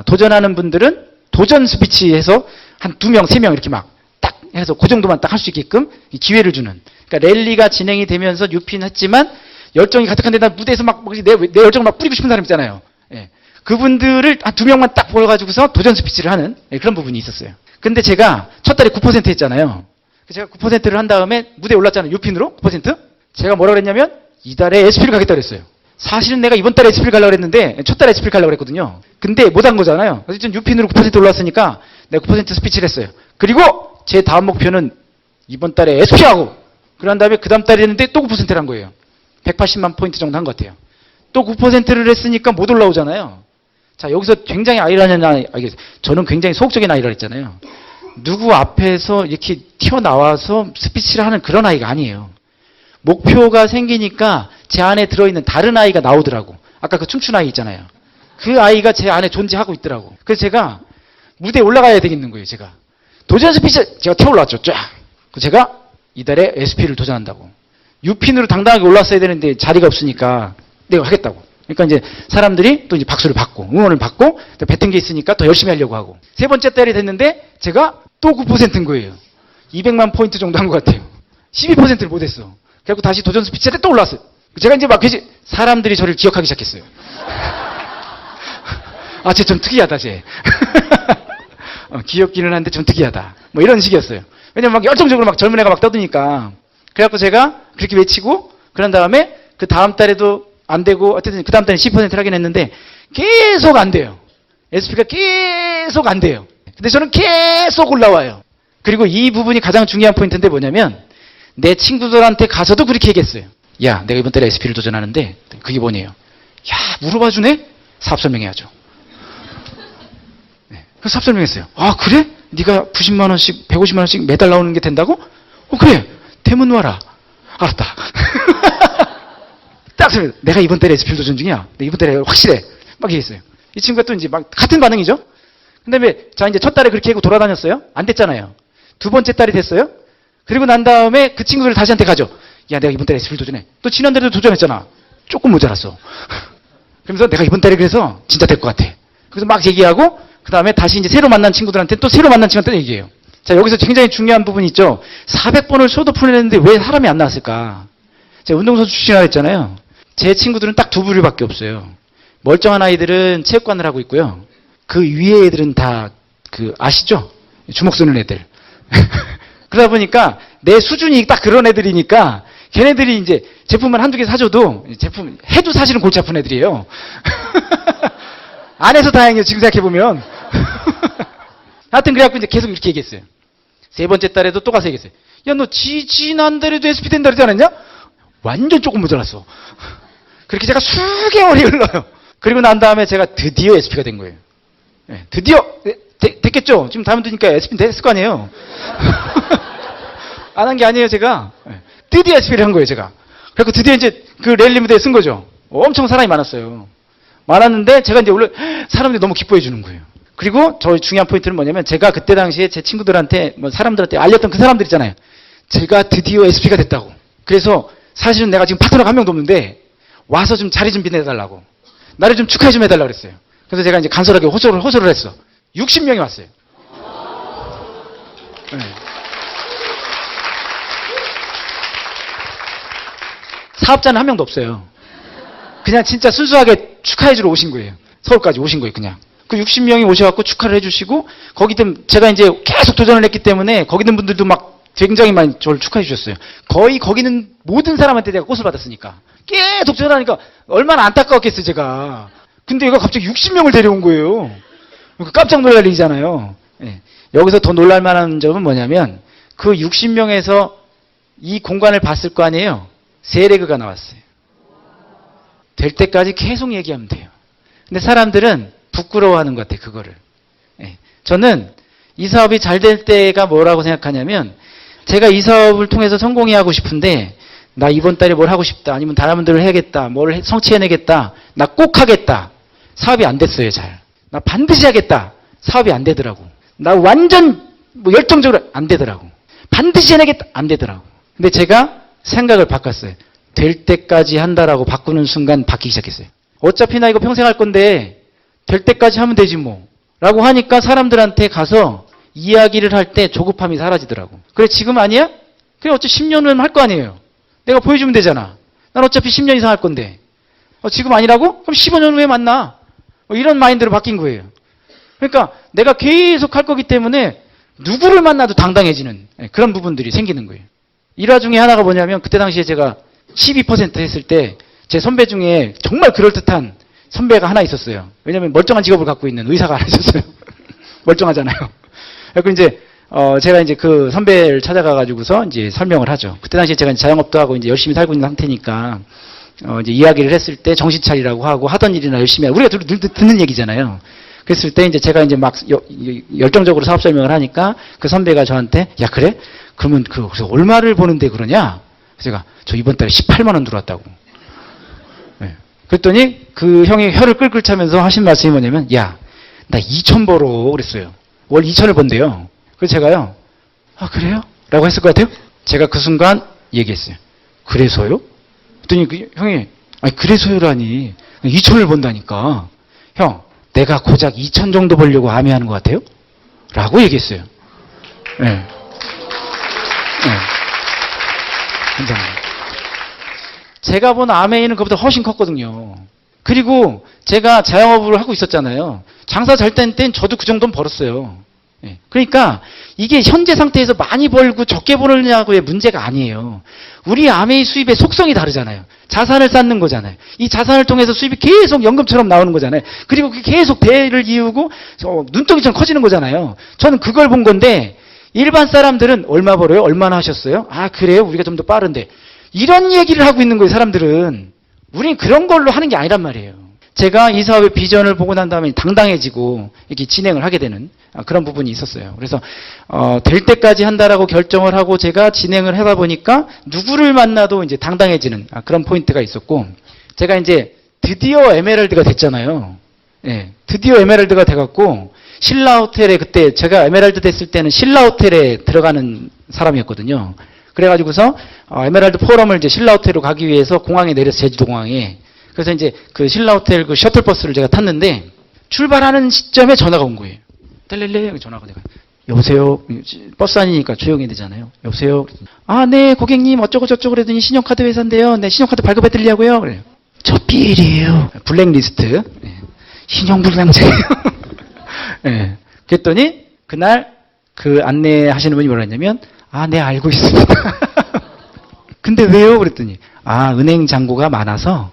A: 도전하는 분들은 도전 스피치에서 한 2명, 3명 이렇게 막 딱 해서 그 정도만 딱 할 수 있게끔 기회를 주는. 그러니까 랠리가 진행이 되면서 유핀 했지만 열정이 가득한데 나 무대에서 막 내 열정을 막 뿌리고 싶은 사람 있잖아요. 예. 그분들을 한 2명만 딱 모여가지고서 도전 스피치를 하는 그런 부분이 있었어요. 근데 제가 첫 달에 9% 했잖아요. 제가 9%를 한 다음에 무대에 올랐잖아요. 유핀으로 9%. 제가 뭐라 그랬냐면 이달에 SP를 가겠다 그랬어요. 사실은 내가 이번 달에 SP를 가려고 그랬는데 첫 달에 SP를 가려고 그랬거든요. 근데 못 한 거잖아요. 그래서 유핀으로 9% 올랐으니까 내가 9% 스피치를 했어요. 그리고 제 다음 목표는 이번 달에 SP하고 그런 다음에 그 다음 달에 했는데 또 9%를 한 거예요. 180만 포인트 정도 한 것 같아요. 또 9%를 했으니까 못 올라오잖아요. 자, 여기서 굉장히 아이러니한 저는 굉장히 소극적인 아이라 했잖아요. 누구 앞에서 이렇게 튀어나와서 스피치를 하는 그런 아이가 아니에요. 목표가 생기니까 제 안에 들어있는 다른 아이가 나오더라고. 아까 그 춤춘 아이 있잖아요. 그 아이가 제 안에 존재하고 있더라고. 그래서 제가 무대에 올라가야 되겠는 거예요, 제가. 도전 스피치, 제가 튀어올라왔죠, 쫙. 제가 이달에 SP를 도전한다고. 유핀으로 당당하게 올랐어야 되는데 자리가 없으니까 내가 하겠다고. 그러니까 이제 사람들이 또 이제 박수를 받고 응원을 받고 또 뱉은 게 있으니까 더 열심히 하려고 하고. 세 번째 달이 됐는데 제가 또 9%인 거예요. 200만 포인트 정도 한 것 같아요. 12%를 못했어. 그래서 다시 도전 스피치 때 또 올랐어요. 제가 이제 막 사람들이 저를 기억하기 시작했어요. 아, 쟤 좀 특이하다, 쟤. 귀엽기는 한데 좀 특이하다. 뭐 이런 식이었어요. 왜냐면 막 열정적으로 막 젊은 애가 막 떠드니까. 그래갖고 제가 그렇게 외치고, 그런 다음에 그 다음 달에도 안 되고, 어쨌든 그 다음 달에 10%를 하긴 했는데, 계속 안 돼요. SP가 계속 안 돼요. 근데 저는 계속 올라와요. 그리고 이 부분이 가장 중요한 포인트인데 뭐냐면, 내 친구들한테 가서도 그렇게 얘기했어요. 야, 내가 이번 달에 SP를 도전하는데, 그게 뭐냐요? 야, 물어봐 주네? 사업 설명해야죠. 네, 그래서 사업 설명했어요. 아, 그래? 네가 90만 원씩, 150만 원씩 매달 나오는 게 된다고? 그래. 대문 와라. 알았다. 딱 소리. 내가 이번 달에 SP를 도전 중이야. 내가 이번 달에 확실해. 막 얘기했어요. 이 친구가 또 이제 막 같은 반응이죠? 그 다음에, 자, 이제 첫 달에 그렇게 하고 돌아다녔어요. 안 됐잖아요. 두 번째 달이 됐어요. 그리고 난 다음에 그 친구들 다시한테 가죠. 야, 내가 이번 달에 SP를 도전해. 또 지난달에도 도전했잖아. 조금 모자랐어. 그러면서 내가 이번 달에 그래서 진짜 될 것 같아. 그래서 막 얘기하고, 그 다음에 다시 이제 새로 만난 친구들한테 또 새로 만난 친구한테 얘기해요. 자, 여기서 굉장히 중요한 부분이 있죠. 400번을 쇼도 풀어냈는데 왜 사람이 안 나왔을까? 제가 운동선수 출신이라 했잖아요. 제 친구들은 딱 두 부류밖에 없어요. 멀쩡한 아이들은 체육관을 하고 있고요. 그 위에 애들은 다 아시죠? 주먹 쏘는 애들. 그러다 보니까 내 수준이 딱 그런 애들이니까 걔네들이 이제 제품을 한두 개 사줘도 제품 해도 사실은 골치 아픈 애들이에요. 안 해서 다행이에요. 지금 생각해보면. 하여튼 그래갖고 이제 계속 이렇게 얘기했어요. 세 번째 달에도 또 가서 얘기했어요. 야, 너 지난달에도 SP 된다 그러지 않았냐? 완전 조금 모자랐어. 그렇게 제가 수개월이 흘러요. 그리고 난 다음에 제가 드디어 SP가 된 거예요. 네, 드디어 됐겠죠? 지금 다음 되니까 SP 됐을 거 아니에요. 안 한 게 아니에요, 제가. 네, 드디어 SP를 한 거예요, 제가. 그래서 드디어 이제 그 랠리 무대에 쓴 거죠. 엄청 사람이 많았어요. 많았는데 제가 이제 원래 사람들이 너무 기뻐해 주는 거예요. 그리고 저 중요한 포인트는 뭐냐면 제가 그때 당시에 제 친구들한테 뭐 사람들한테 알렸던 그 사람들 있잖아요. 제가 드디어 SP가 됐다고. 그래서 사실은 내가 지금 파트너가 한 명도 없는데 와서 좀 자리 좀 빛내달라고. 나를 좀 축하해 좀 해달라고 그랬어요. 그래서 제가 이제 간절하게 호소를 했어. 60명이 왔어요. 네. 사업자는 한 명도 없어요. 그냥 진짜 순수하게 축하해주러 오신 거예요. 서울까지 오신 거예요, 그냥. 그 60명이 오셔갖고 축하를 해주시고, 거기든 제가 이제 계속 도전을 했기 때문에, 거기든 분들도 막 굉장히 많이 저를 축하해 주셨어요. 거의 거기는 모든 사람한테 내가 꽃을 받았으니까. 계속 전화하니까 얼마나 안타까웠겠어요, 제가. 근데 얘가 갑자기 60명을 데려온 거예요. 깜짝 놀랄 일이잖아요. 네. 여기서 더 놀랄 만한 점은 뭐냐면, 그 60명에서 이 공간을 봤을 거 아니에요? 세레그가 나왔어요. 될 때까지 계속 얘기하면 돼요. 근데 사람들은 부끄러워하는 것 같아요, 그거를. 네. 저는 이 사업이 잘 될 때가 뭐라고 생각하냐면, 제가 이 사업을 통해서 성공해 하고 싶은데, 나 이번 달에 뭘 하고 싶다, 아니면 다이아몬드를 해야겠다, 뭘 성취해내겠다, 나 꼭 하겠다. 사업이 안 됐어요, 잘. 나 반드시 하겠다. 사업이 안 되더라고. 나 완전 열정적으로 안 되더라고. 반드시 해내겠다. 안 되더라고. 근데 제가 생각을 바꿨어요. 될 때까지 한다라고 바꾸는 순간 바뀌기 시작했어요. 어차피 나 이거 평생 할 건데 될 때까지 하면 되지 뭐 라고 하니까 사람들한테 가서 이야기를 할 때 조급함이 사라지더라고. 그래 지금 아니야? 그래 어차피 10년은 할 거 아니에요. 내가 보여주면 되잖아. 난 어차피 10년 이상 할 건데 지금 아니라고? 그럼 15년 후에 만나. 이런 마인드로 바뀐 거예요. 그러니까 내가 계속 할 거기 때문에 누구를 만나도 당당해지는 그런 부분들이 생기는 거예요. 일화 중에 하나가 뭐냐면 그때 당시에 제가 12% 했을 때 제 선배 중에 정말 그럴듯한 선배가 하나 있었어요. 왜냐하면 멀쩡한 직업을 갖고 있는 의사가 하나 있었어요. 멀쩡하잖아요. 그리고 이제 제가 이제 그 선배를 찾아가가지고서 이제 설명을 하죠. 그때 당시에 제가 이제 자영업도 하고 이제 열심히 살고 있는 상태니까 이제 이야기를 했을 때 정신 차리라고 하고 하던 일이나 열심히 하고 우리가 늘 듣는 얘기잖아요. 그랬을 때 이제 제가 이제 막 열정적으로 사업 설명을 하니까 그 선배가 저한테 야 그래? 그러면 그래서 얼마를 버는데 그러냐? 그래서 제가 저 이번 달에 18만 원 들어왔다고. 네. 그랬더니 그 형이 혀를 끌끌 차면서 하신 말씀이 뭐냐면 야 나 2천 벌어 그랬어요. 월 2천을 번대요. 그래서 제가요 아 그래요? 라고 했을 것 같아요. 제가 그 순간 얘기했어요. 그래서요? 그랬더니 그 형이 아니 그래서요라니 2천을 번다니까 형 내가 고작 2천 정도 벌려고 아미하는 것 같아요? 라고 얘기했어요. 네. 네. 감사합니다. 제가 본 아메이는 그보다 훨씬 컸거든요. 그리고 제가 자영업을 하고 있었잖아요. 장사 잘 된 땐 저도 그 정도는 벌었어요. 네. 그러니까 이게 현재 상태에서 많이 벌고 적게 벌느냐고의 문제가 아니에요. 우리 아메이 수입의 속성이 다르잖아요. 자산을 쌓는 거잖아요. 이 자산을 통해서 수입이 계속 연금처럼 나오는 거잖아요. 그리고 그게 계속 대를 이루고 눈덩이처럼 커지는 거잖아요. 저는 그걸 본 건데 일반 사람들은 얼마 벌어요? 얼마나 하셨어요? 아 그래요? 우리가 좀 더 빠른데. 이런 얘기를 하고 있는 거예요. 사람들은. 우린 그런 걸로 하는 게 아니란 말이에요. 제가 이 사업의 비전을 보고 난 다음에 당당해지고 이렇게 진행을 하게 되는 그런 부분이 있었어요. 그래서 될 때까지 한다라고 결정을 하고 제가 진행을 하다 보니까 누구를 만나도 이제 당당해지는 그런 포인트가 있었고 제가 이제 드디어 에메랄드가 됐잖아요. 예, 드디어 에메랄드가 돼갖고 신라 호텔에 그때 제가 에메랄드 됐을 때는 신라 호텔에 들어가는 사람이었거든요. 그래가지고서 에메랄드 포럼을 이제 신라 호텔로 가기 위해서 공항에 내려서 제주도 공항에 그래서 이제 그 신라 호텔 그 셔틀버스를 제가 탔는데 출발하는 시점에 전화가 온 거예요. 텔렐레 전화가 내가 여보세요. 버스 아니니까 조용히 되잖아요. 여보세요. 아, 네 고객님 어쩌고 저쩌고 그러더니 신용카드 회사인데요. 네 신용카드 발급해드리려고요. 그래요. 저 삐일이에요. 블랙리스트. 네. 신용불량자예요. 네. 그랬더니 그날 그 안내하시는 분이 뭐라 했냐면 아, 네, 알고 있습니다. 근데 왜요? 그랬더니, 아, 은행 잔고가 많아서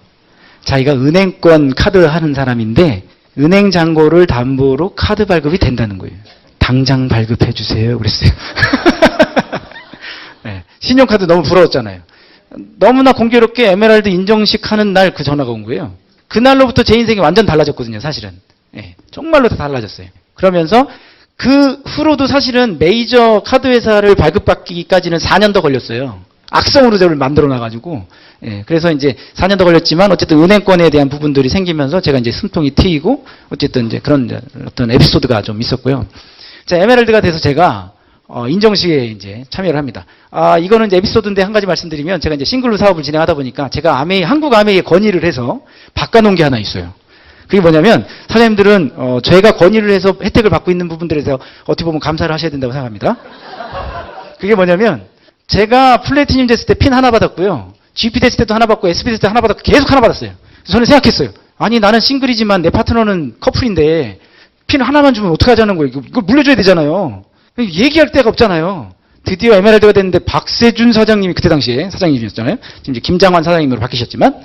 A: 자기가 은행권 카드 하는 사람인데 은행 잔고를 담보로 카드 발급이 된다는 거예요. 당장 발급해 주세요. 그랬어요. 네, 신용카드 너무 부러웠잖아요. 너무나 공교롭게 에메랄드 인정식 하는 날 그 전화가 온 거예요. 그날로부터 제 인생이 완전 달라졌거든요, 사실은. 네, 정말로 다 달라졌어요. 그러면서 그 후로도 사실은 메이저 카드 회사를 발급받기까지는 4년 더 걸렸어요. 악성으로 저를 만들어 놔가지고. 예, 그래서 이제 4년 더 걸렸지만 어쨌든 은행권에 대한 부분들이 생기면서 제가 이제 숨통이 트이고 어쨌든 이제 그런 어떤 에피소드가 좀 있었고요. 자, 에메랄드가 돼서 제가 인정식에 이제 참여를 합니다. 아, 이거는 이제 에피소드인데 한 가지 말씀드리면 제가 이제 싱글로 사업을 진행하다 보니까 제가 아메이, 한국 아메이에 건의를 해서 바꿔놓은 게 하나 있어요. 그게 뭐냐면 사장님들은 제가 건의를 해서 혜택을 받고 있는 부분들에 대해서 어떻게 보면 감사를 하셔야 된다고 생각합니다. 그게 뭐냐면 제가 플래티늄 됐을 때 핀 하나 받았고요. GP 됐을 때도 하나 받고 SP 됐을 때 하나 받았고 계속 하나 받았어요. 그래서 저는 생각했어요. 아니 나는 싱글이지만 내 파트너는 커플인데 핀 하나만 주면 어떡하자는 거예요. 이걸 물려줘야 되잖아요. 얘기할 데가 없잖아요. 드디어 에메랄드가 됐는데 박세준 사장님이 그때 당시에 사장님이셨잖아요. 지금 이제 김장환 사장님으로 바뀌셨지만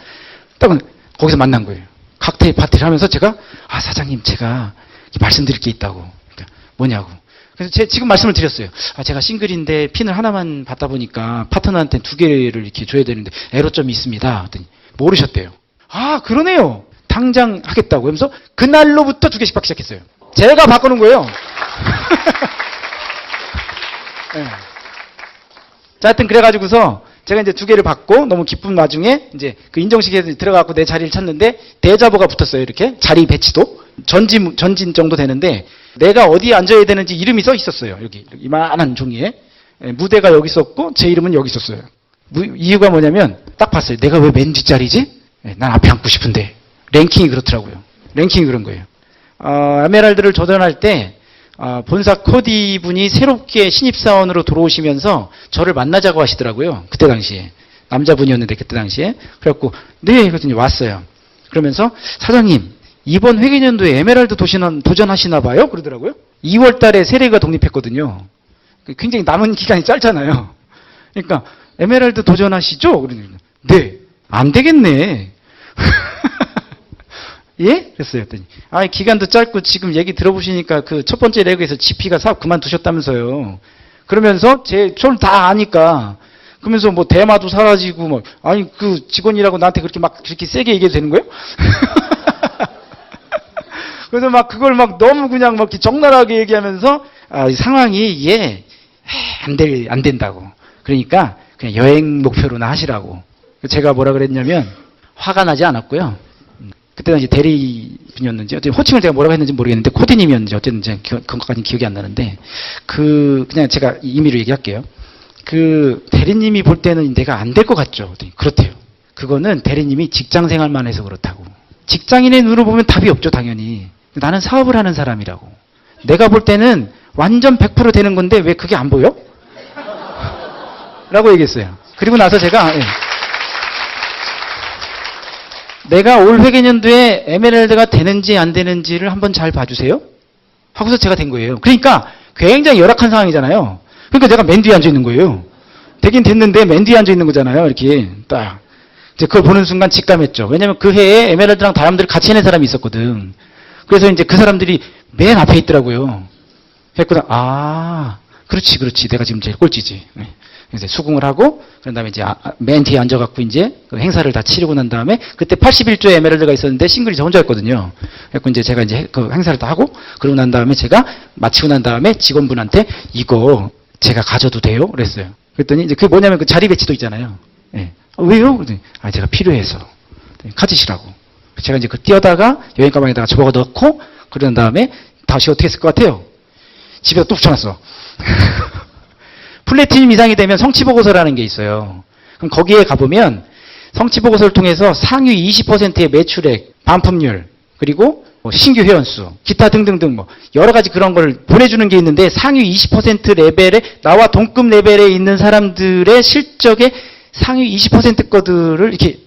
A: 딱 거기서 만난 거예요. 칵테일 파티를 하면서 제가 아 사장님 제가 말씀드릴 게 있다고. 그러니까 뭐냐고. 그래서 제가 지금 말씀을 드렸어요. 아 제가 싱글인데 핀을 하나만 받다 보니까 파트너한테 2개를 이렇게 줘야 되는데 애로점이 있습니다. 그랬더니 모르셨대요. 아 그러네요. 당장 하겠다고 하면서 그날로부터 2개씩 받기 시작했어요. 제가 바꾸는 거예요. 네. 자, 하여튼 그래가지고서 제가 이제 2개를 받고 너무 기쁜 와중에 이제 그 인정식에 들어가고 내 자리를 찾는데 대자보가 붙었어요. 이렇게 자리 배치도 전진 정도 되는데 내가 어디에 앉아야 되는지 이름이 써 있었어요. 여기 이만한 종이에 무대가 여기 있었고 제 이름은 여기 있었어요. 이유가 뭐냐면 딱 봤어요. 내가 왜 맨 뒷자리지? 난 앞에 앉고 싶은데 랭킹이 그렇더라고요. 랭킹이 그런 거예요. 에메랄드를 조던할 때 본사 코디 분이 새롭게 신입사원으로 들어오시면서 저를 만나자고 하시더라고요. 그때 당시에. 남자분이었는데 그때 당시에. 그래갖고 네 그랬더니 왔어요. 그러면서 사장님 이번 회계년도에 에메랄드 도전하시나 봐요? 그러더라고요. 2월 달에 세례가 독립했거든요. 굉장히 남은 기간이 짧잖아요. 그러니까 에메랄드 도전하시죠? 그러더니 네. 안 되겠네. 예? 그랬어요. 했더니 기간도 짧고 지금 얘기 들어보시니까 그 첫 번째 레그에서 GP가 사업 그만두셨다면서요. 그러면서 저를 다 아니까 그러면서 뭐 대마도 사라지고 뭐 그 직원이라고 나한테 그렇게 세게 얘기해도 되는 거예요? 그래서 막 그걸 막 너무 그냥 막 적나라하게 얘기하면서 이 상황이 안 된다고. 그러니까 그냥 여행 목표로나 하시라고. 제가 뭐라 그랬냐면 화가 나지 않았고요. 그때 당시 대리분이었는지 어쨌든 호칭을 제가 뭐라고 했는지 모르겠는데 코디님이었는지 어쨌든 그것까지는 기억이 안 나는데 그냥 제가 임의로 얘기할게요. 그 대리님이 볼 때는 내가 안 될 것 같죠. 그렇대요. 그거는 대리님이 직장 생활만 해서 그렇다고. 직장인의 눈으로 보면 답이 없죠, 당연히. 나는 사업을 하는 사람이라고. 내가 볼 때는 완전 100% 되는 건데 왜 그게 안 보여? 라고 얘기했어요. 그리고 나서 제가 내가 올 회계년도에 에메랄드가 되는지 안 되는지를 한번 잘 봐주세요. 하고서 제가 된 거예요. 그러니까 굉장히 열악한 상황이잖아요. 그러니까 내가 맨 뒤에 앉아 있는 거예요. 되긴 됐는데 맨 뒤에 앉아 있는 거잖아요. 이렇게 딱. 이제 그걸 보는 순간 직감했죠. 왜냐면 그 해에 에메랄드랑 다람들을 같이 해낸 사람이 있었거든. 그래서 이제 그 사람들이 맨 앞에 있더라고요. 그랬구나. 그렇지. 내가 지금 제일 꼴찌지. 이제 수긍을 하고, 그런 다음에 이제 맨 뒤에 앉아갖고 이제 그 행사를 다 치르고 난 다음에, 그때 81조의 에메랄드가 있었는데 싱글이 저 혼자였거든요. 그래서 이제 제가 이제 그 행사를 다 하고, 그러고 난 다음에 제가 마치고 난 다음에 직원분한테 이거 제가 가져도 돼요? 그랬어요. 그랬더니 이제 그게 뭐냐면 그 자리 배치도 있잖아요. 예. 왜요? 그랬더니 제가 필요해서. 가지시라고. 제가 이제 그 뛰어다가 여행 가방에다가 접어가 넣고, 그런 다음에 다시 어떻게 했을 것 같아요? 집에다 또 붙여놨어. 플래티늄 이상이 되면 성취보고서라는 게 있어요. 그럼 거기에 가보면 성취보고서를 통해서 상위 20%의 매출액, 반품률, 그리고 신규 회원수, 기타 등등등 여러 가지 그런 걸 보내주는 게 있는데 상위 20% 레벨에 나와 동급 레벨에 있는 사람들의 실적의 상위 20% 거들을 이렇게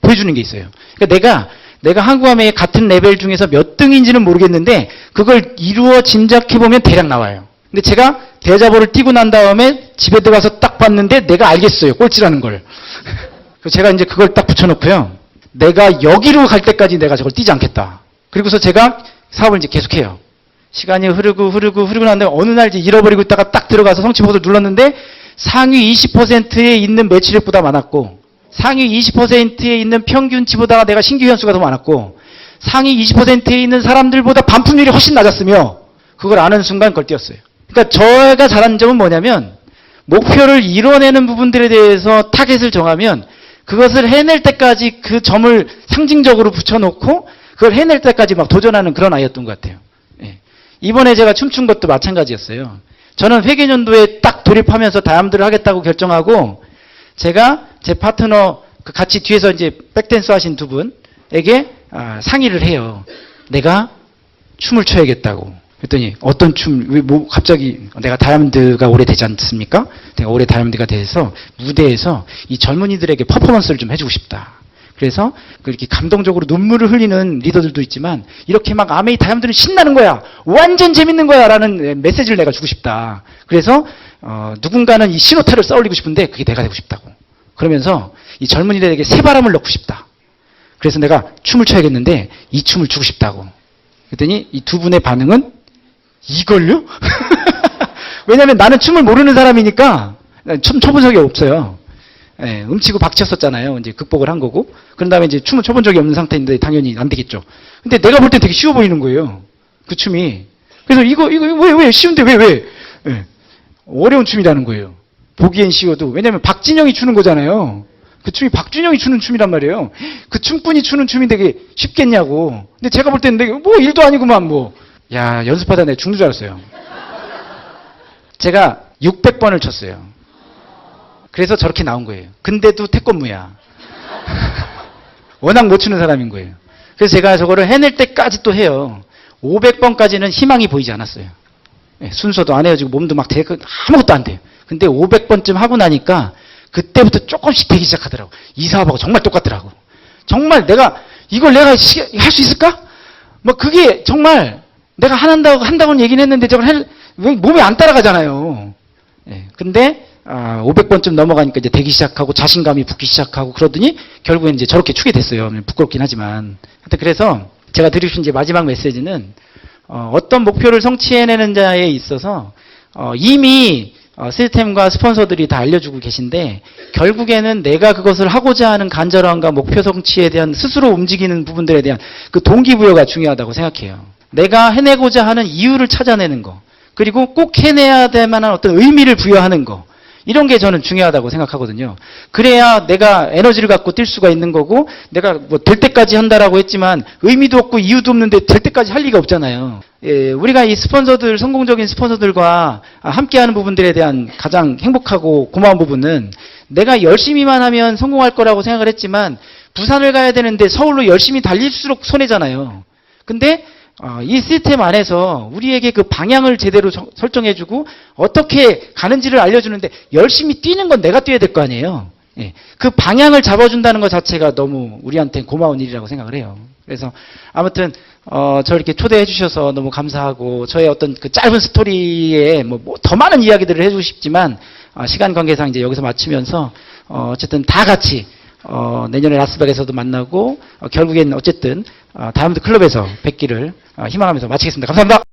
A: 보여주는 게 있어요. 그러니까 내가 한국화매의 같은 레벨 중에서 몇 등인지는 모르겠는데 그걸 이루어 짐작해보면 대략 나와요. 근데 제가 대자보를 띄고 난 다음에 집에 들어가서 딱 봤는데 내가 알겠어요. 꼴찌라는 걸. 그래서 제가 이제 그걸 딱 붙여놓고요. 내가 여기로 갈 때까지 내가 저걸 띄지 않겠다. 그리고서 제가 사업을 이제 계속해요. 시간이 흐르고 났는데 어느 날 이제 잃어버리고 있다가 딱 들어가서 성취보드를 눌렀는데 상위 20%에 있는 매출액보다 많았고 상위 20%에 있는 평균치보다 내가 신규 회원수가 더 많았고 상위 20%에 있는 사람들보다 반품률이 훨씬 낮았으며 그걸 아는 순간 그걸 띄었어요. 그러니까 저가 잘한 점은 뭐냐면 목표를 이뤄내는 부분들에 대해서 타겟을 정하면 그것을 해낼 때까지 그 점을 상징적으로 붙여놓고 그걸 해낼 때까지 막 도전하는 그런 아이였던 것 같아요. 예. 이번에 제가 춤춘 것도 마찬가지였어요. 저는 회계년도에 딱 돌입하면서 다이아몬드를 하겠다고 결정하고 제가 제 파트너 같이 뒤에서 이제 백댄서 하신 두 분에게 상의를 해요. 내가 춤을 춰야겠다고. 그랬더니 어떤 춤, 왜 뭐 갑자기 내가 다이아몬드가 오래되지 않습니까? 내가 올해 다이아몬드가 돼서 무대에서 이 젊은이들에게 퍼포먼스를 좀 해주고 싶다. 그래서 그렇게 감동적으로 눈물을 흘리는 리더들도 있지만 이렇게 막 아메이 다이아몬드는 신나는 거야. 완전 재밌는 거야. 라는 메시지를 내가 주고 싶다. 그래서 누군가는 이 신호탄을 쏘아올리고 싶은데 그게 내가 되고 싶다고. 그러면서 이 젊은이들에게 새바람을 넣고 싶다. 그래서 내가 춤을 춰야겠는데 이 춤을 추고 싶다고. 그랬더니 이 두 분의 반응은 이걸요? 왜냐면 나는 춤을 모르는 사람이니까 춤 춰본 적이 없어요. 예, 음치고 박쳤었잖아요. 이제 극복을 한 거고. 그런 다음에 이제 춤을 춰본 적이 없는 상태인데 당연히 안 되겠죠. 근데 내가 볼 때 되게 쉬워 보이는 거예요. 그 춤이. 그래서 이거 왜 쉬운데 왜? 예, 어려운 춤이라는 거예요. 보기엔 쉬워도. 왜냐면 박진영이 추는 거잖아요. 그 춤이 박준영이 추는 춤이란 말이에요. 그 춤꾼이 추는 춤이 되게 쉽겠냐고. 근데 제가 볼 때는 되게 뭐 일도 아니구만 뭐. 야, 연습하다 내가 죽는 줄 알았어요. 제가 600번을 쳤어요. 그래서 저렇게 나온 거예요. 근데도 태권무야. 워낙 못 추는 사람인 거예요. 그래서 제가 저거를 해낼 때까지 또 해요. 500번까지는 희망이 보이지 않았어요. 네, 순서도 안 헤어지고 몸도 막 되게 아무것도 안 돼요. 근데 500번쯤 하고 나니까 그때부터 조금씩 되기 시작하더라고. 이 사업하고 정말 똑같더라고. 정말 이걸 내가 할 수 있을까? 뭐 그게 정말 내가 한다고는 얘기는 했는데 저걸 몸이 안 따라가잖아요. 네, 근데 500번쯤 넘어가니까 이제 되기 시작하고 자신감이 붙기 시작하고 그러더니 결국엔 이제 저렇게 추게 됐어요. 부끄럽긴 하지만. 하여튼 그래서 제가 드리고 싶은 이제 마지막 메시지는 어떤 목표를 성취해내는 자에 있어서 이미 시스템과 스폰서들이 다 알려주고 계신데 결국에는 내가 그것을 하고자 하는 간절함과 목표 성취에 대한 스스로 움직이는 부분들에 대한 그 동기부여가 중요하다고 생각해요. 내가 해내고자 하는 이유를 찾아내는 거 그리고 꼭 해내야 될 만한 어떤 의미를 부여하는 거 이런 게 저는 중요하다고 생각하거든요. 그래야 내가 에너지를 갖고 뛸 수가 있는 거고 내가 뭐 될 때까지 한다라고 했지만 의미도 없고 이유도 없는데 될 때까지 할 리가 없잖아요. 예, 우리가 이 스폰서들, 성공적인 스폰서들과 함께하는 부분들에 대한 가장 행복하고 고마운 부분은 내가 열심히만 하면 성공할 거라고 생각을 했지만 부산을 가야 되는데 서울로 열심히 달릴수록 손해잖아요. 근데 이 시스템 안에서 우리에게 그 방향을 제대로 설정해주고 어떻게 가는지를 알려주는데 열심히 뛰는 건 내가 뛰어야 될 거 아니에요. 예, 그 방향을 잡아준다는 것 자체가 너무 우리한테 고마운 일이라고 생각을 해요. 그래서 아무튼 저 이렇게 초대해 주셔서 너무 감사하고 저의 어떤 그 짧은 스토리에 뭐 더 많은 이야기들을 해주고 싶지만 시간 관계상 이제 여기서 마치면서 어쨌든 다 같이 내년에 라스베가스에서도 만나고 결국엔 어쨌든 다이아몬드 클럽에서 뵙기를 희망하면서 마치겠습니다. 감사합니다.